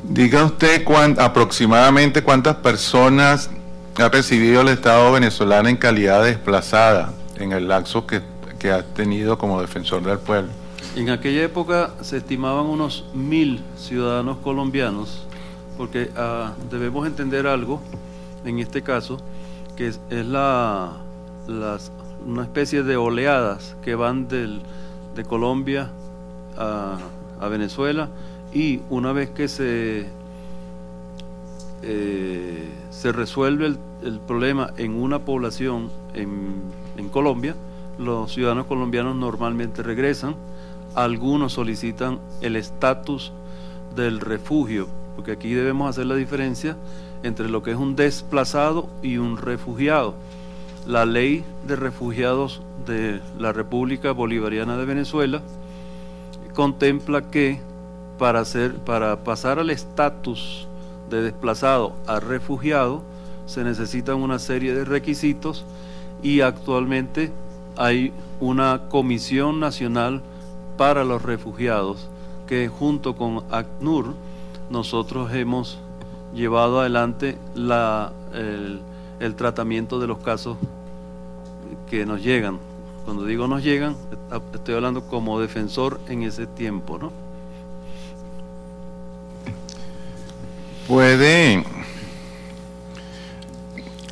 [SPEAKER 5] Diga usted aproximadamente cuántas personas ha recibido el Estado venezolano en calidad de desplazada en el lapso que ha tenido como defensor del pueblo.
[SPEAKER 10] En aquella época se estimaban unos 1000 ciudadanos colombianos, porque debemos entender algo en este caso, que es una especie de oleadas que van de Colombia a Venezuela, y una vez que se resuelve el problema en una población en Colombia, los ciudadanos colombianos normalmente regresan. Algunos solicitan el estatus del refugio, porque aquí debemos hacer la diferencia entre lo que es un desplazado y un refugiado. La ley de refugiados de la República Bolivariana de Venezuela contempla que para pasar al estatus de desplazado a refugiado se necesitan una serie de requisitos, y actualmente hay una Comisión Nacional para los Refugiados que junto con ACNUR nosotros hemos llevado adelante el tratamiento de los casos que nos llegan. Cuando digo nos llegan, estoy hablando como defensor en ese tiempo, ¿no?
[SPEAKER 5] ¿Puede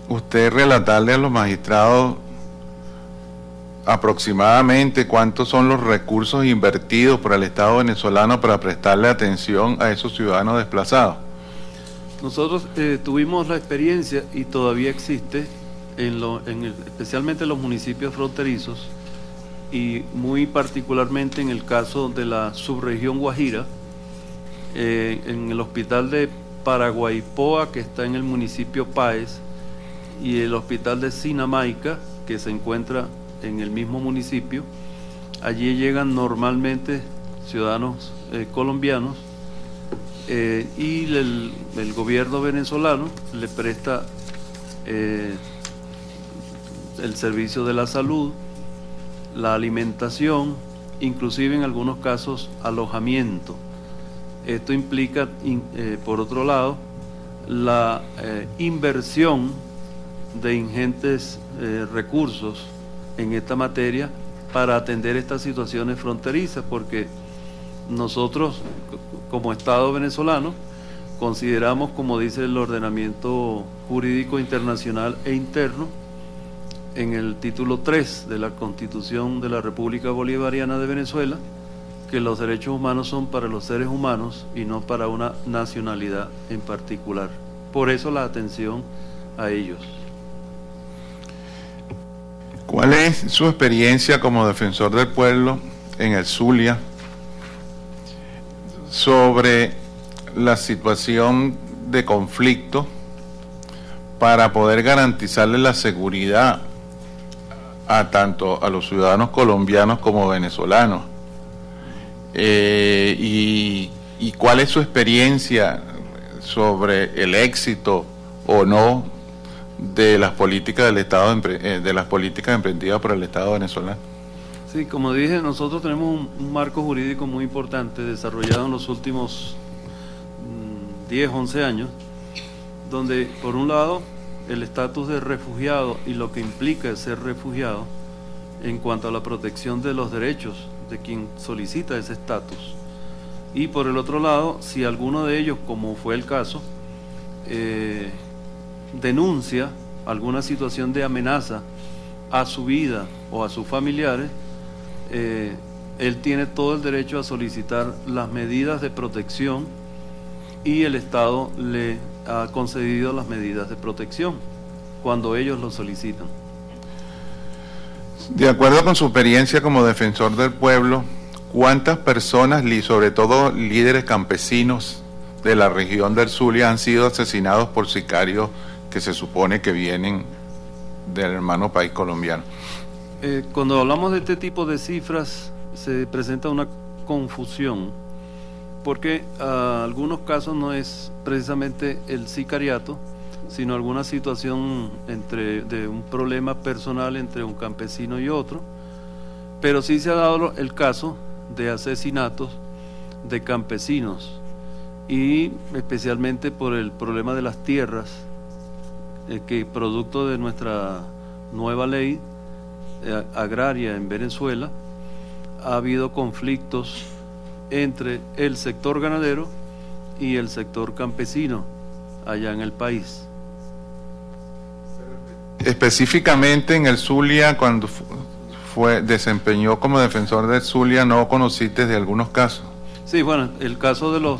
[SPEAKER 5] usted relatarle a los magistrados aproximadamente cuántos son los recursos invertidos por el Estado venezolano para prestarle atención a esos ciudadanos desplazados?
[SPEAKER 10] Nosotros tuvimos la experiencia y todavía existe, especialmente en los municipios fronterizos y muy particularmente en el caso de la subregión Guajira, en el hospital de Paraguaypoa, que está en el municipio Páez, y el hospital de Sinamaica, que se encuentra en el mismo municipio. Allí llegan normalmente ciudadanos colombianos y el gobierno venezolano le presta el servicio de la salud, la alimentación, inclusive en algunos casos alojamiento. Esto implica, por otro lado, la inversión de ingentes recursos en esta materia para atender estas situaciones fronterizas, porque nosotros, como Estado venezolano, consideramos, como dice el ordenamiento jurídico internacional e interno, en el título 3 de la Constitución de la República Bolivariana de Venezuela, que los derechos humanos son para los seres humanos y no para una nacionalidad en particular. Por eso la atención a ellos.
[SPEAKER 5] ¿Cuál es su experiencia como defensor del pueblo en el Zulia sobre la situación de conflicto para poder garantizarle la seguridad tanto a los ciudadanos colombianos como venezolanos? Y cuál es su experiencia sobre el éxito o no de las políticas del Estado, de las políticas emprendidas por el Estado venezolano?
[SPEAKER 10] Sí, como dije, nosotros tenemos un marco jurídico muy importante desarrollado en los últimos 10, 11 años, donde por un lado el estatus de refugiado y lo que implica ser refugiado en cuanto a la protección de los derechos de quien solicita ese estatus, y por el otro lado, si alguno de ellos, como fue el caso, denuncia alguna situación de amenaza a su vida o a sus familiares, él tiene todo el derecho a solicitar las medidas de protección y el Estado le ha concedido las medidas de protección cuando ellos lo solicitan.
[SPEAKER 5] De acuerdo con su experiencia como defensor del pueblo, ¿cuántas personas, sobre todo líderes campesinos de la región del Zulia, han sido asesinados por sicarios que se supone que vienen del hermano país colombiano?
[SPEAKER 10] Cuando hablamos de este tipo de cifras se presenta una confusión, porque algunos casos no es precisamente el sicariato, sino alguna situación de un problema personal entre un campesino y otro, pero sí se ha dado el caso de asesinatos de campesinos, y especialmente por el problema de las tierras, que producto de nuestra nueva ley agraria en Venezuela, ha habido conflictos entre el sector ganadero y el sector campesino allá en el país.
[SPEAKER 5] Específicamente en el Zulia, cuando desempeñó como defensor del Zulia, ¿no conociste de algunos casos?
[SPEAKER 10] Sí, bueno, el caso de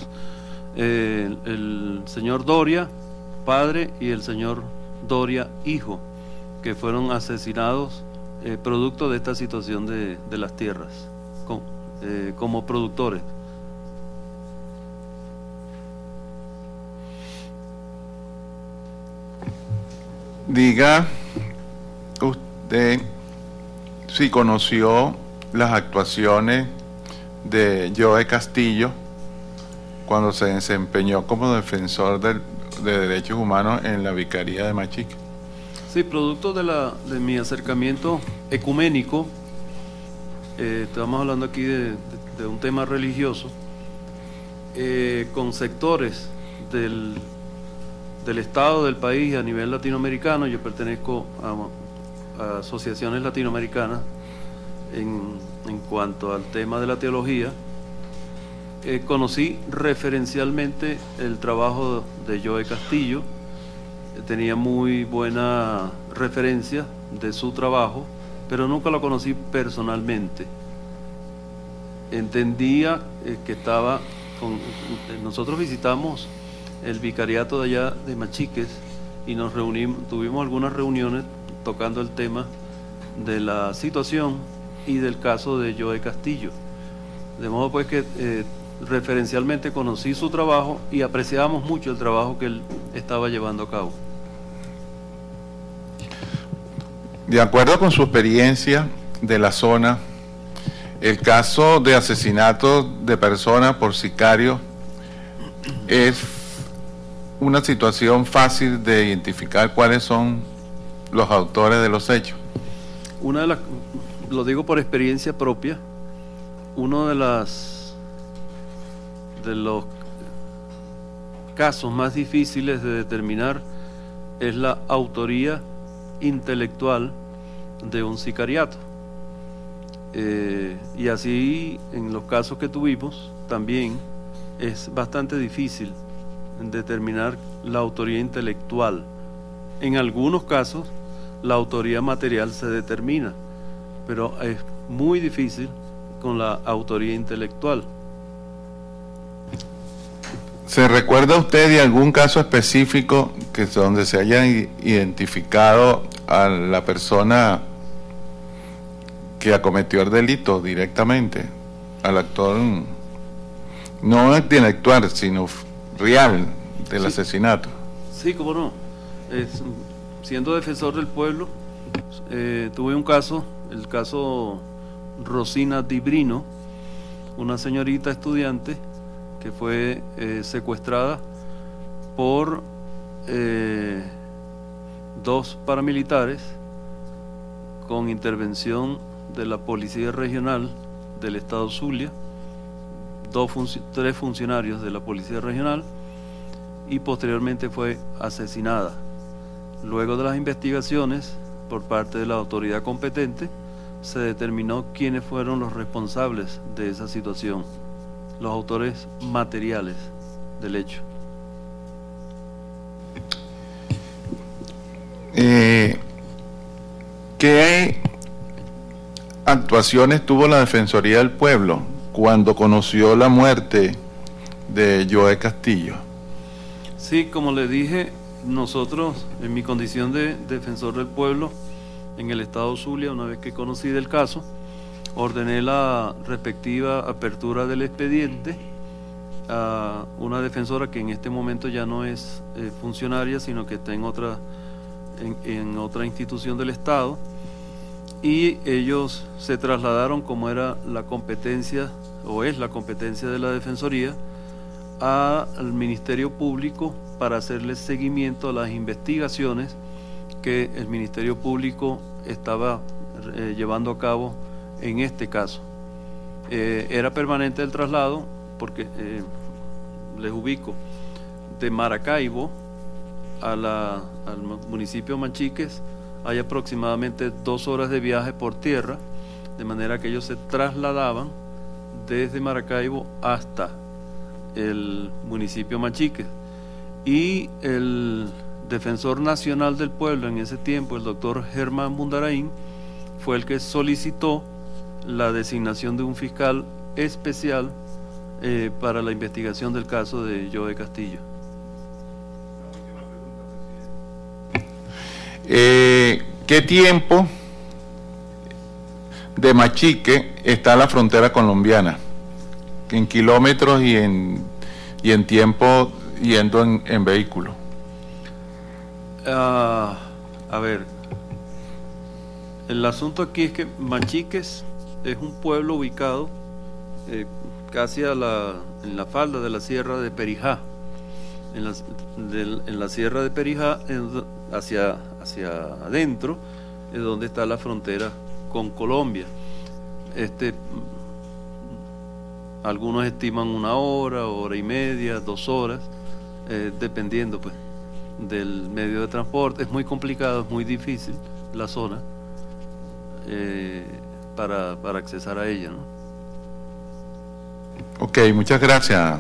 [SPEAKER 10] el señor Doria, padre, y el señor Doria, hijo, que fueron asesinados producto de esta situación de las tierras, como productores.
[SPEAKER 5] Diga usted si conoció las actuaciones de Joe Castillo cuando se desempeñó como defensor de derechos humanos en la Vicaría de Machique.
[SPEAKER 10] Sí, producto de mi acercamiento ecuménico, estamos hablando aquí de un tema religioso, con sectores del Estado, del país a nivel latinoamericano. Yo pertenezco a asociaciones latinoamericanas en cuanto al tema de la teología. Conocí referencialmente el trabajo de Joe Castillo, tenía muy buena referencia de su trabajo pero nunca lo conocí personalmente. Entendía que estaba con... Nosotros visitamos el vicariato de allá de Machiques y nos reunimos, tuvimos algunas reuniones tocando el tema de la situación y del caso de Joe Castillo. De modo pues que referencialmente conocí su trabajo y apreciábamos mucho el trabajo que él estaba llevando a cabo.
[SPEAKER 5] De acuerdo con su experiencia de la zona, el caso de asesinato de personas por sicario es una situación fácil de identificar cuáles son los autores de los hechos.
[SPEAKER 10] Una de las, lo digo por experiencia propia, uno de los casos más difíciles de determinar es la autoría intelectual de un sicariato. Y así en los casos que tuvimos también es bastante difícil determinar la autoría intelectual. En algunos casos la autoría material se determina, pero es muy difícil con la autoría intelectual.
[SPEAKER 5] ¿Se recuerda usted de algún caso específico que donde se haya identificado a la persona que acometió el delito directamente, al actor, no intelectual, sino real del asesinato?
[SPEAKER 10] Sí, cómo no. Siendo defensor del pueblo, tuve un caso, el caso Rosina Dibrino, una señorita estudiante que fue secuestrada por 2 paramilitares con intervención de la Policía Regional del Estado Zulia, 3 funcionarios de la Policía Regional, y posteriormente fue asesinada. Luego de las investigaciones por parte de la autoridad competente, se determinó quiénes fueron los responsables de esa situación, los autores materiales del hecho.
[SPEAKER 5] ¿Qué actuaciones tuvo la Defensoría del Pueblo cuando conoció la muerte de Joe Castillo?
[SPEAKER 10] Sí, como le dije, nosotros, en mi condición de defensor del pueblo en el estado Zulia, una vez que conocí del caso, ordené la respectiva apertura del expediente a una defensora que en este momento ya no es funcionaria, sino que está en otra institución del Estado, y ellos se trasladaron, como era la competencia, o es la competencia de la Defensoría, al Ministerio Público para hacerle seguimiento a las investigaciones que el Ministerio Público estaba llevando a cabo en este caso. Era permanente el traslado porque, les ubico, de Maracaibo al municipio Machiques hay aproximadamente 2 horas de viaje por tierra, de manera que ellos se trasladaban desde Maracaibo hasta el municipio Machiques, y el defensor nacional del pueblo en ese tiempo, el doctor Germán Mundaraín, fue el que solicitó la designación de un fiscal especial para la investigación del caso de Joe Castillo.
[SPEAKER 5] ¿Qué tiempo de Machique está la frontera colombiana? En kilómetros y en tiempo yendo en vehículo.
[SPEAKER 10] A ver, el asunto aquí es que Machiques es un pueblo ubicado casi en la falda de la sierra de Perijá. En la sierra de Perijá, hacia adentro, es donde está la frontera con Colombia. Algunos estiman 1 hora, 1 hora y media, 2 horas, dependiendo pues del medio de transporte. Es muy complicado, es muy difícil la zona para accesar a ella, ¿no?
[SPEAKER 5] Ok, muchas gracias,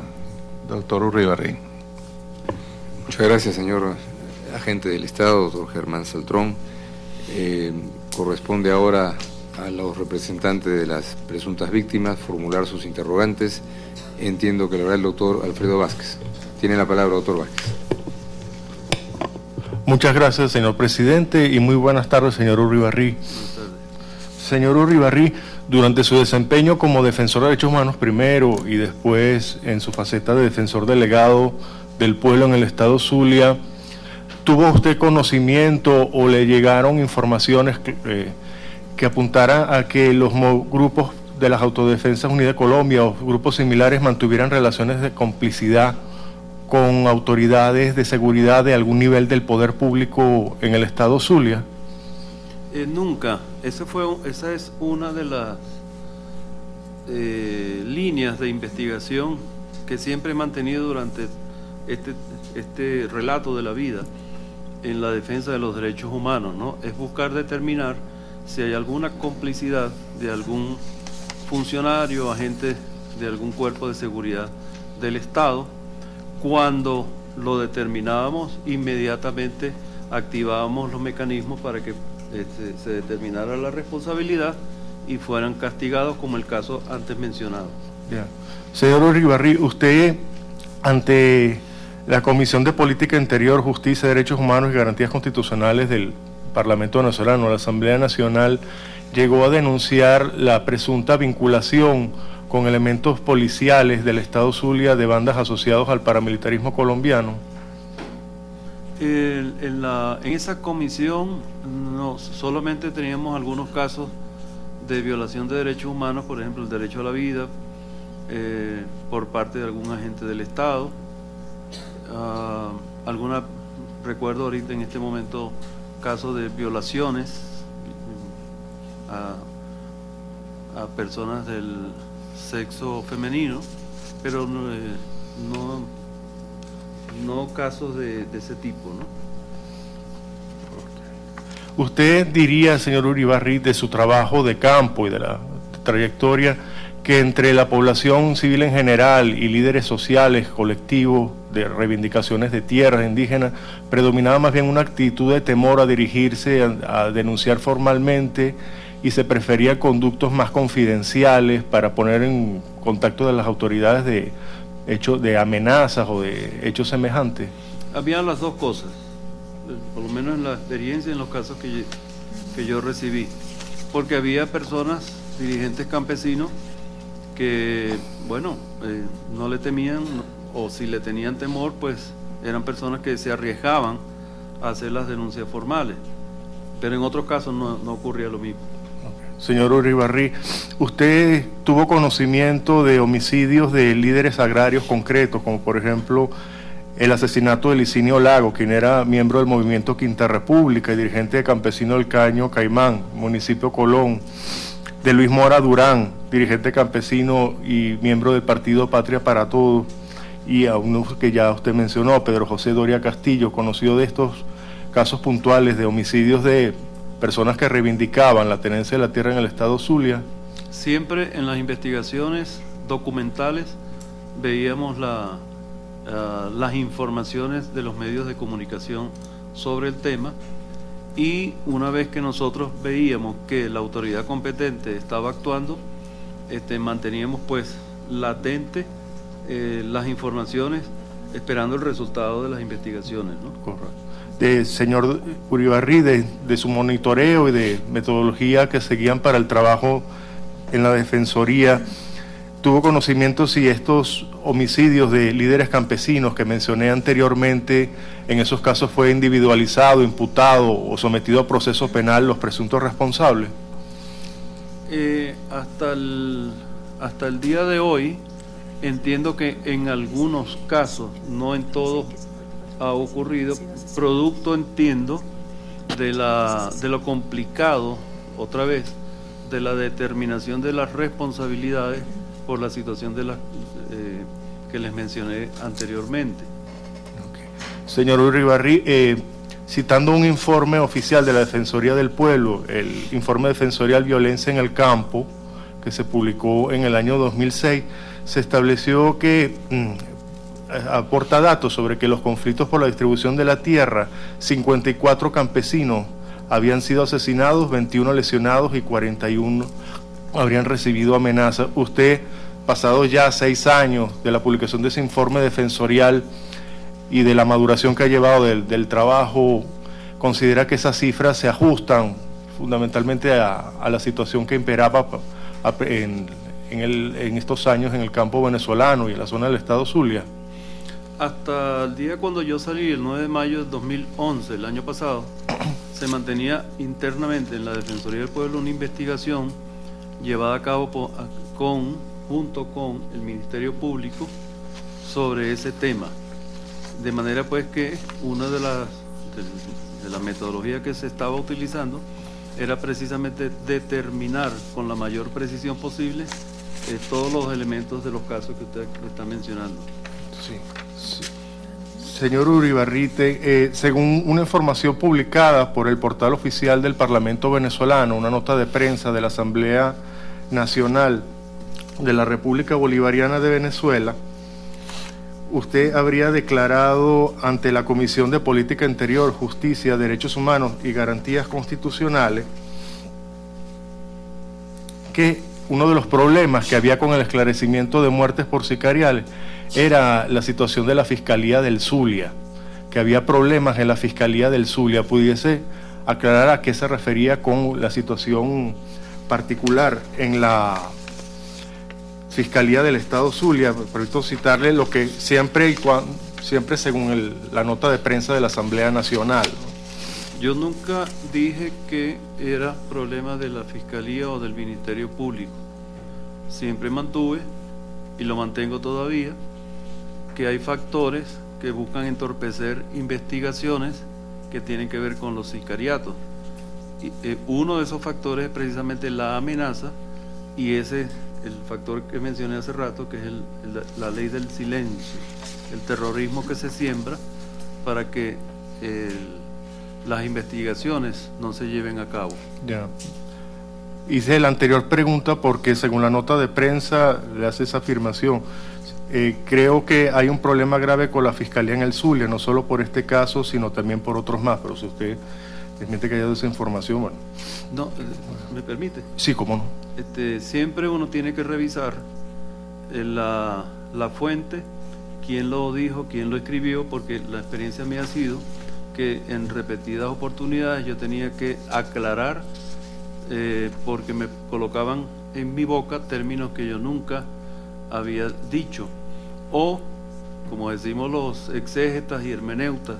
[SPEAKER 5] doctor Uribarri.
[SPEAKER 1] Muchas gracias, señor agente del Estado, doctor Germán Saltrón. corresponde ahora a los representantes de las presuntas víctimas formular sus interrogantes. Entiendo que lo hará el doctor Alfredo Vázquez. Tiene la palabra, doctor Vázquez.
[SPEAKER 11] Muchas gracias, señor presidente, y muy buenas tardes, señor Uribarri.
[SPEAKER 10] Buenas tardes.
[SPEAKER 11] Señor Uribarri, durante su desempeño como defensor de derechos humanos primero y después en su faceta de defensor delegado del pueblo en el estado Zulia, ¿tuvo usted conocimiento o le llegaron informaciones que apuntaran a que los grupos de las Autodefensas Unidas de Colombia o grupos similares mantuvieran relaciones de complicidad con autoridades de seguridad de algún nivel del poder público en el estado Zulia?
[SPEAKER 10] Nunca. Esa es una de las líneas de investigación que siempre he mantenido durante este relato de la vida en la defensa de los derechos humanos, ¿no? Es buscar determinar si hay alguna complicidad de algún funcionario o agente de algún cuerpo de seguridad del Estado. Cuando lo determinábamos, inmediatamente activábamos los mecanismos para que se determinara la responsabilidad y fueran castigados, como el caso antes mencionado.
[SPEAKER 11] Yeah. Señor Uribarri, usted ante la Comisión de Política Interior, Justicia, Derechos Humanos y Garantías Constitucionales del Parlamento venezolano, la Asamblea Nacional, llegó a denunciar la presunta vinculación con elementos policiales del estado Zulia de bandas asociados al paramilitarismo colombiano.
[SPEAKER 10] En esa comisión solamente teníamos algunos casos de violación de derechos humanos, por ejemplo el derecho a la vida por parte de algún agente del Estado. Recuerdo ahorita en este momento casos de violaciones a personas del sexo femenino, pero no casos de ese tipo, ¿no?
[SPEAKER 11] ¿Usted diría, señor Uribarri, de su trabajo de campo y de la trayectoria, que entre la población civil en general y líderes sociales, colectivos de reivindicaciones de tierras indígenas, predominaba más bien una actitud de temor a dirigirse a denunciar formalmente y se prefería conductos más confidenciales para poner en contacto de las autoridades de hechos de amenazas o de hechos semejantes?
[SPEAKER 10] Habían las dos cosas, por lo menos en la experiencia, en los casos que yo recibí, porque había personas, dirigentes campesinos, que, bueno, no le temían, o si le tenían temor, pues eran personas que se arriesgaban a hacer las denuncias formales, pero en otros casos no ocurría lo mismo.
[SPEAKER 11] Señor Uribarri, ¿usted tuvo conocimiento de homicidios de líderes agrarios concretos, como por ejemplo el asesinato de Licinio Lago, quien era miembro del movimiento Quinta República y dirigente de Campesino del Caño Caimán, municipio Colón, de Luis Mora Durán, dirigente campesino y miembro del partido Patria para Todos, y a uno que ya usted mencionó, Pedro José Doria Castillo, conocido de estos casos puntuales de homicidios de personas que reivindicaban la tenencia de la tierra en el estado Zulia?
[SPEAKER 10] Siempre en las investigaciones documentales veíamos las informaciones de los medios de comunicación sobre el tema, y una vez que nosotros veíamos que la autoridad competente estaba actuando, manteníamos pues latente las informaciones, esperando el resultado de las investigaciones, ¿no?
[SPEAKER 11] Correcto. Señor Uribarri, de su monitoreo y de metodología que seguían para el trabajo en la Defensoría, ¿tuvo conocimiento si estos homicidios de líderes campesinos que mencioné anteriormente, en esos casos fue individualizado, imputado o sometido a proceso penal los presuntos responsables?
[SPEAKER 10] Hasta el día de hoy entiendo que en algunos casos, no en todos ha ocurrido, producto, entiendo, de lo complicado, otra vez, de la determinación de las responsabilidades por la situación de que les mencioné anteriormente.
[SPEAKER 11] Okay. Señor Uribarri, citando un informe oficial de la Defensoría del Pueblo, el informe defensorial Violencia en el Campo, que se publicó en el año 2006, se estableció que aporta datos sobre que los conflictos por la distribución de la tierra, 54 campesinos habían sido asesinados, 21 lesionados y 41 habrían recibido amenazas. Usted, pasados ya 6 años de la publicación de ese informe defensorial y de la maduración que ha llevado del trabajo, ¿considera que esas cifras se ajustan fundamentalmente a la situación que imperaba en estos años en el campo venezolano y en la zona del estado Zulia?
[SPEAKER 10] Hasta el día cuando yo salí, el 9 de mayo de 2011, el año pasado, se mantenía internamente en la Defensoría del Pueblo una investigación llevada a cabo junto con el Ministerio Público sobre ese tema. De manera pues que una de las metodologías que se estaba utilizando era precisamente determinar con la mayor precisión posible todos los elementos de los casos que usted está mencionando.
[SPEAKER 11] Sí. Señor Uribarrite, según una información publicada por el portal oficial del Parlamento venezolano, una nota de prensa de la Asamblea Nacional de la República Bolivariana de Venezuela, usted habría declarado ante la Comisión de Política Interior, Justicia, Derechos Humanos y Garantías Constitucionales que uno de los problemas que había con el esclarecimiento de muertes por sicariales era la situación de la Fiscalía del Zulia, que había problemas en la Fiscalía del Zulia. ¿Pudiese aclarar a qué se refería con la situación particular en la Fiscalía del Estado Zulia? Permito citarle lo que siempre según la nota de prensa de la Asamblea Nacional.
[SPEAKER 10] Yo nunca dije que era problema de la Fiscalía o del Ministerio Público. Siempre mantuve, y lo mantengo todavía, que hay factores que buscan entorpecer investigaciones que tienen que ver con los sicariatos. Y, uno de esos factores es precisamente la amenaza, y ese el factor que mencioné hace rato, que es la ley del silencio, el terrorismo que se siembra para que las investigaciones no se lleven a cabo.
[SPEAKER 11] Ya. Hice la anterior pregunta porque según la nota de prensa le hace esa afirmación. Creo que hay un problema grave con la Fiscalía en el Zulia, no solo por este caso, sino también por otros más, pero si usted desmiente que haya dado esa información, bueno.
[SPEAKER 10] No, ¿me permite?
[SPEAKER 11] Sí, cómo no.
[SPEAKER 10] Siempre uno tiene que revisar la fuente, quién lo dijo, quién lo escribió, porque la experiencia mía ha sido que en repetidas oportunidades yo tenía que aclarar porque me colocaban en mi boca términos que yo nunca había dicho, o como decimos los exégetas y hermeneutas,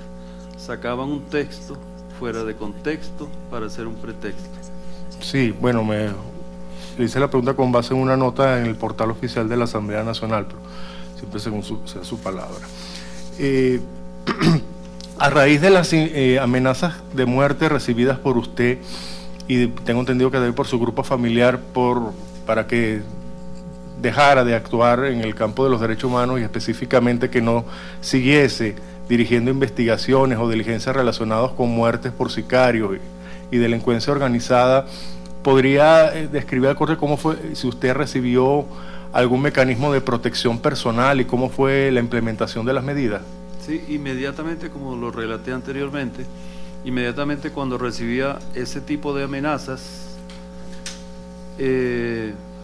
[SPEAKER 10] sacaban un texto fuera de contexto para hacer un pretexto. Sí, bueno,
[SPEAKER 11] le hice la pregunta con base en una nota en el portal oficial de la Asamblea Nacional, pero siempre según su palabra. A raíz de las amenazas de muerte recibidas por usted, y tengo entendido que también por su grupo familiar, para que dejara de actuar en el campo de los derechos humanos y específicamente que no siguiese dirigiendo investigaciones o diligencias relacionadas con muertes por sicarios y delincuencia organizada, ¿podría describir al corte cómo fue, si usted recibió algún mecanismo de protección personal y cómo fue la implementación de las medidas?
[SPEAKER 10] Sí, inmediatamente, como lo relaté anteriormente, inmediatamente cuando recibía ese tipo de amenazas,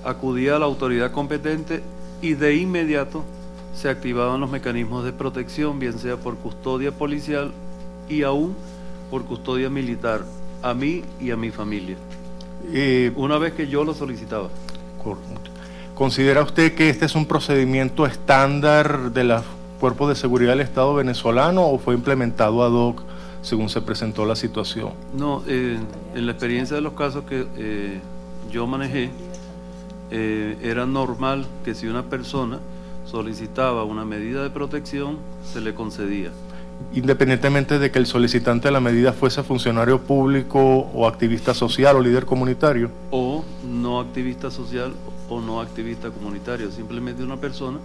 [SPEAKER 10] acudía a la autoridad competente y de inmediato se activaban los mecanismos de protección, bien sea por custodia policial y aún por custodia militar, a mí y a mi familia, una vez que yo lo solicitaba.
[SPEAKER 11] ¿Considera usted que este es un procedimiento estándar de los cuerpos de seguridad del Estado venezolano o fue implementado ad hoc según se presentó la situación?
[SPEAKER 10] No, en la experiencia de los casos que yo manejé, era normal que si una persona solicitaba una medida de protección, se le concedía.
[SPEAKER 11] Independientemente de que el solicitante de la medida fuese funcionario público o activista social o líder comunitario.
[SPEAKER 10] O no activista social o no activista comunitario, simplemente una persona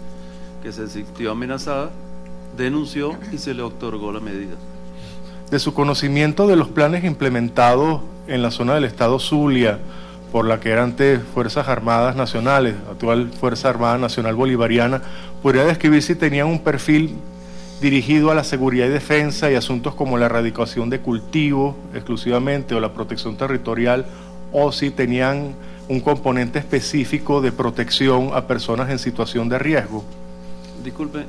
[SPEAKER 10] que se sintió amenazada, denunció y se le otorgó la medida.
[SPEAKER 11] De su conocimiento de los planes implementados en la zona del estado Zulia, por la que era antes Fuerzas Armadas Nacionales, actual Fuerza Armada Nacional Bolivariana, ¿podría describir si tenían un perfil dirigido a la seguridad y defensa y asuntos como la erradicación de cultivos exclusivamente o la protección territorial, o si tenían un componente específico de protección a personas en situación de riesgo.
[SPEAKER 10] Disculpe,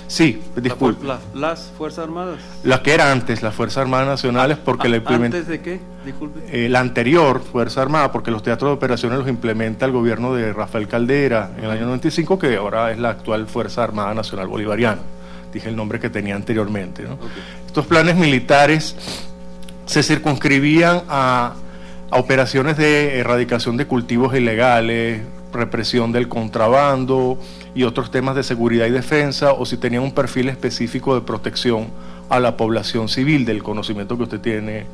[SPEAKER 11] Sí, disculpe.
[SPEAKER 10] las Fuerzas Armadas.
[SPEAKER 11] La que era antes, las Fuerzas Armadas Nacionales, porque la implementa.
[SPEAKER 10] ¿Antes de qué? Disculpe.
[SPEAKER 11] La anterior Fuerza Armada, porque los teatros de operaciones los implementa el gobierno de Rafael Caldera en el año 95, que ahora es la actual Fuerza Armada Nacional Bolivariana. Dije el nombre que tenía anteriormente, ¿no?
[SPEAKER 10] Okay.
[SPEAKER 11] Estos planes militares se circunscribían a operaciones de erradicación de cultivos ilegales, represión del contrabando y otros temas de seguridad y defensa, o si tenían un perfil específico de protección a la población civil, del conocimiento que usted tiene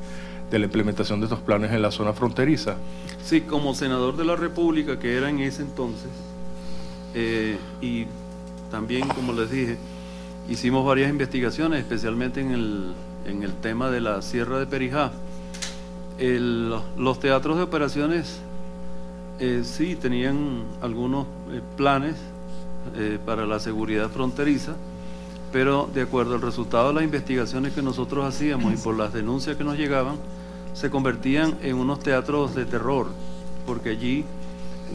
[SPEAKER 11] de la implementación de estos planes en la zona fronteriza.
[SPEAKER 10] Sí, como senador de la República, que era en ese entonces, y también, como les dije, hicimos varias investigaciones, especialmente en el tema de la Sierra de Perijá. Los teatros de operaciones sí tenían algunos planes para la seguridad fronteriza, pero de acuerdo al resultado de las investigaciones que nosotros hacíamos y por las denuncias que nos llegaban, se convertían en unos teatros de terror, porque allí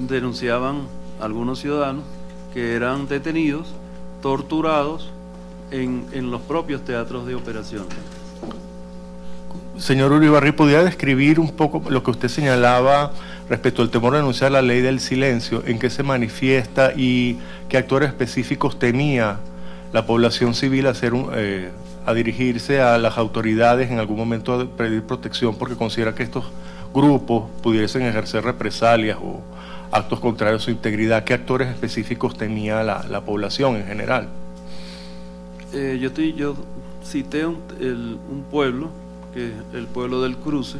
[SPEAKER 10] denunciaban algunos ciudadanos que eran detenidos, torturados en los propios teatros de operaciones.
[SPEAKER 11] Señor Uribarri, ¿podría describir un poco lo que usted señalaba respecto al temor a denunciar la ley del silencio? ¿En qué se manifiesta y qué actores específicos tenía la población civil a dirigirse a las autoridades en algún momento a pedir protección porque considera que estos grupos pudiesen ejercer represalias o actos contrarios a su integridad? ¿Qué actores específicos tenía la población en general?
[SPEAKER 10] Yo cité un pueblo, que es el pueblo del Cruce,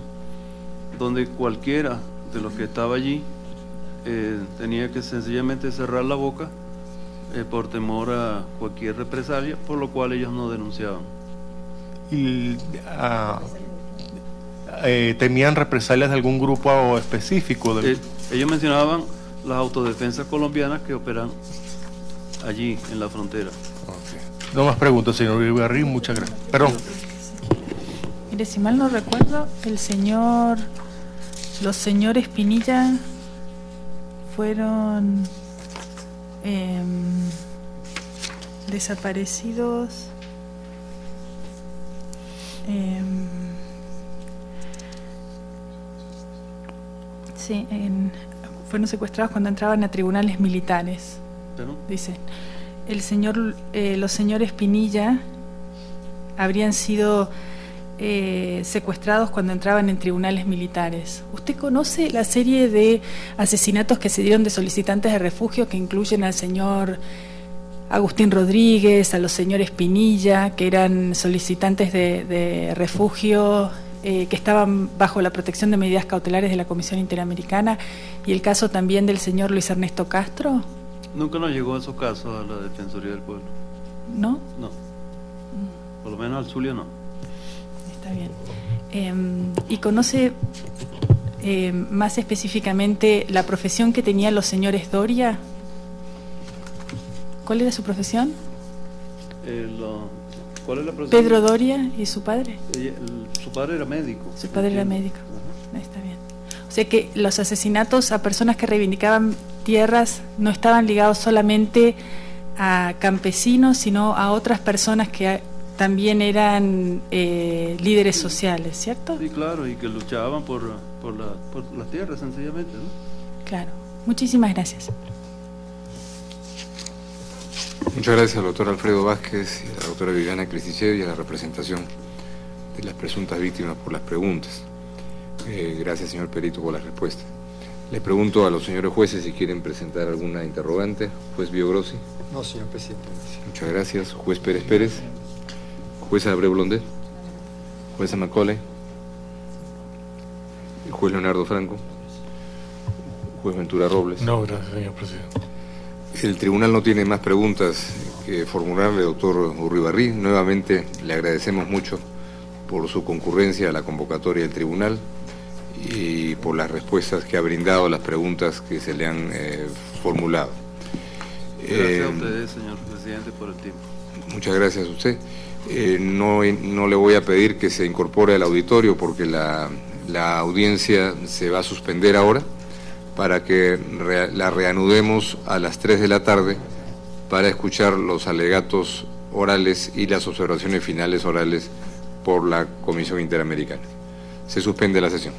[SPEAKER 10] donde cualquiera de los que estaba allí tenía que sencillamente cerrar la boca por temor a cualquier represalia, por lo cual ellos no denunciaban.
[SPEAKER 11] ¿Y temían represalias de algún grupo específico?
[SPEAKER 10] Ellos mencionaban las autodefensas colombianas que operan allí en la frontera.
[SPEAKER 11] Okay. No más preguntas, señor Uribarri, muchas gracias. Perdón.
[SPEAKER 4] Mire, si mal no recuerdo, los señores Pinilla fueron desaparecidos. Sí, fueron secuestrados cuando entraban a tribunales militares.
[SPEAKER 10] ¿Pero?
[SPEAKER 4] Dice, los señores Pinilla habrían sido secuestrados cuando entraban en tribunales militares. ¿Usted conoce la serie de asesinatos que se dieron de solicitantes de refugio que incluyen al señor Agustín Rodríguez, a los señores Pinilla, que eran solicitantes de refugio que estaban bajo la protección de medidas cautelares de la Comisión Interamericana, y el caso también del señor Luis Ernesto Castro?
[SPEAKER 10] Nunca nos llegó esos casos a la Defensoría del Pueblo.
[SPEAKER 4] ¿No?
[SPEAKER 10] No. Por lo menos al Zulia no.
[SPEAKER 4] Está bien. ¿Y conoce más específicamente la profesión que tenían los señores Doria? ¿Cuál era su profesión?
[SPEAKER 10] ¿Cuál es la profesión?
[SPEAKER 4] Pedro Doria y su padre.
[SPEAKER 10] Su padre era médico.
[SPEAKER 4] Su padre era médico. Está bien. O sea que los asesinatos a personas que reivindicaban tierras no estaban ligados solamente a campesinos, sino a otras personas que también eran líderes sociales, ¿cierto?
[SPEAKER 10] Sí, claro, y que luchaban por las tierras, sencillamente, ¿no?
[SPEAKER 4] Claro. Muchísimas gracias.
[SPEAKER 1] Muchas gracias al doctor Alfredo Vázquez y a la doctora Viviana Cristichev y a la representación de las presuntas víctimas por las preguntas. Gracias, señor perito, por las respuestas. Les pregunto a los señores jueces si quieren presentar alguna interrogante. Juez Biogrossi.
[SPEAKER 7] No, señor presidente.
[SPEAKER 1] Muchas gracias. Juez Pérez Pérez. Jueza Abreu Blondet. Jueza Macaulay. El juez Leonardo Franco. Juez Ventura Robles.
[SPEAKER 7] No, gracias, señor presidente.
[SPEAKER 1] El tribunal no tiene más preguntas que formularle, doctor Uribarri. Nuevamente le agradecemos mucho por su concurrencia a la convocatoria del tribunal y por las respuestas que ha brindado a las preguntas que se le han formulado.
[SPEAKER 10] Gracias a ustedes, señor presidente, por el tiempo.
[SPEAKER 1] Muchas gracias a usted. No le voy a pedir que se incorpore al auditorio porque la audiencia se va a suspender ahora para que la reanudemos a las 3 de la tarde para escuchar los alegatos orales y las observaciones finales orales por la Comisión Interamericana. Se suspende la sesión.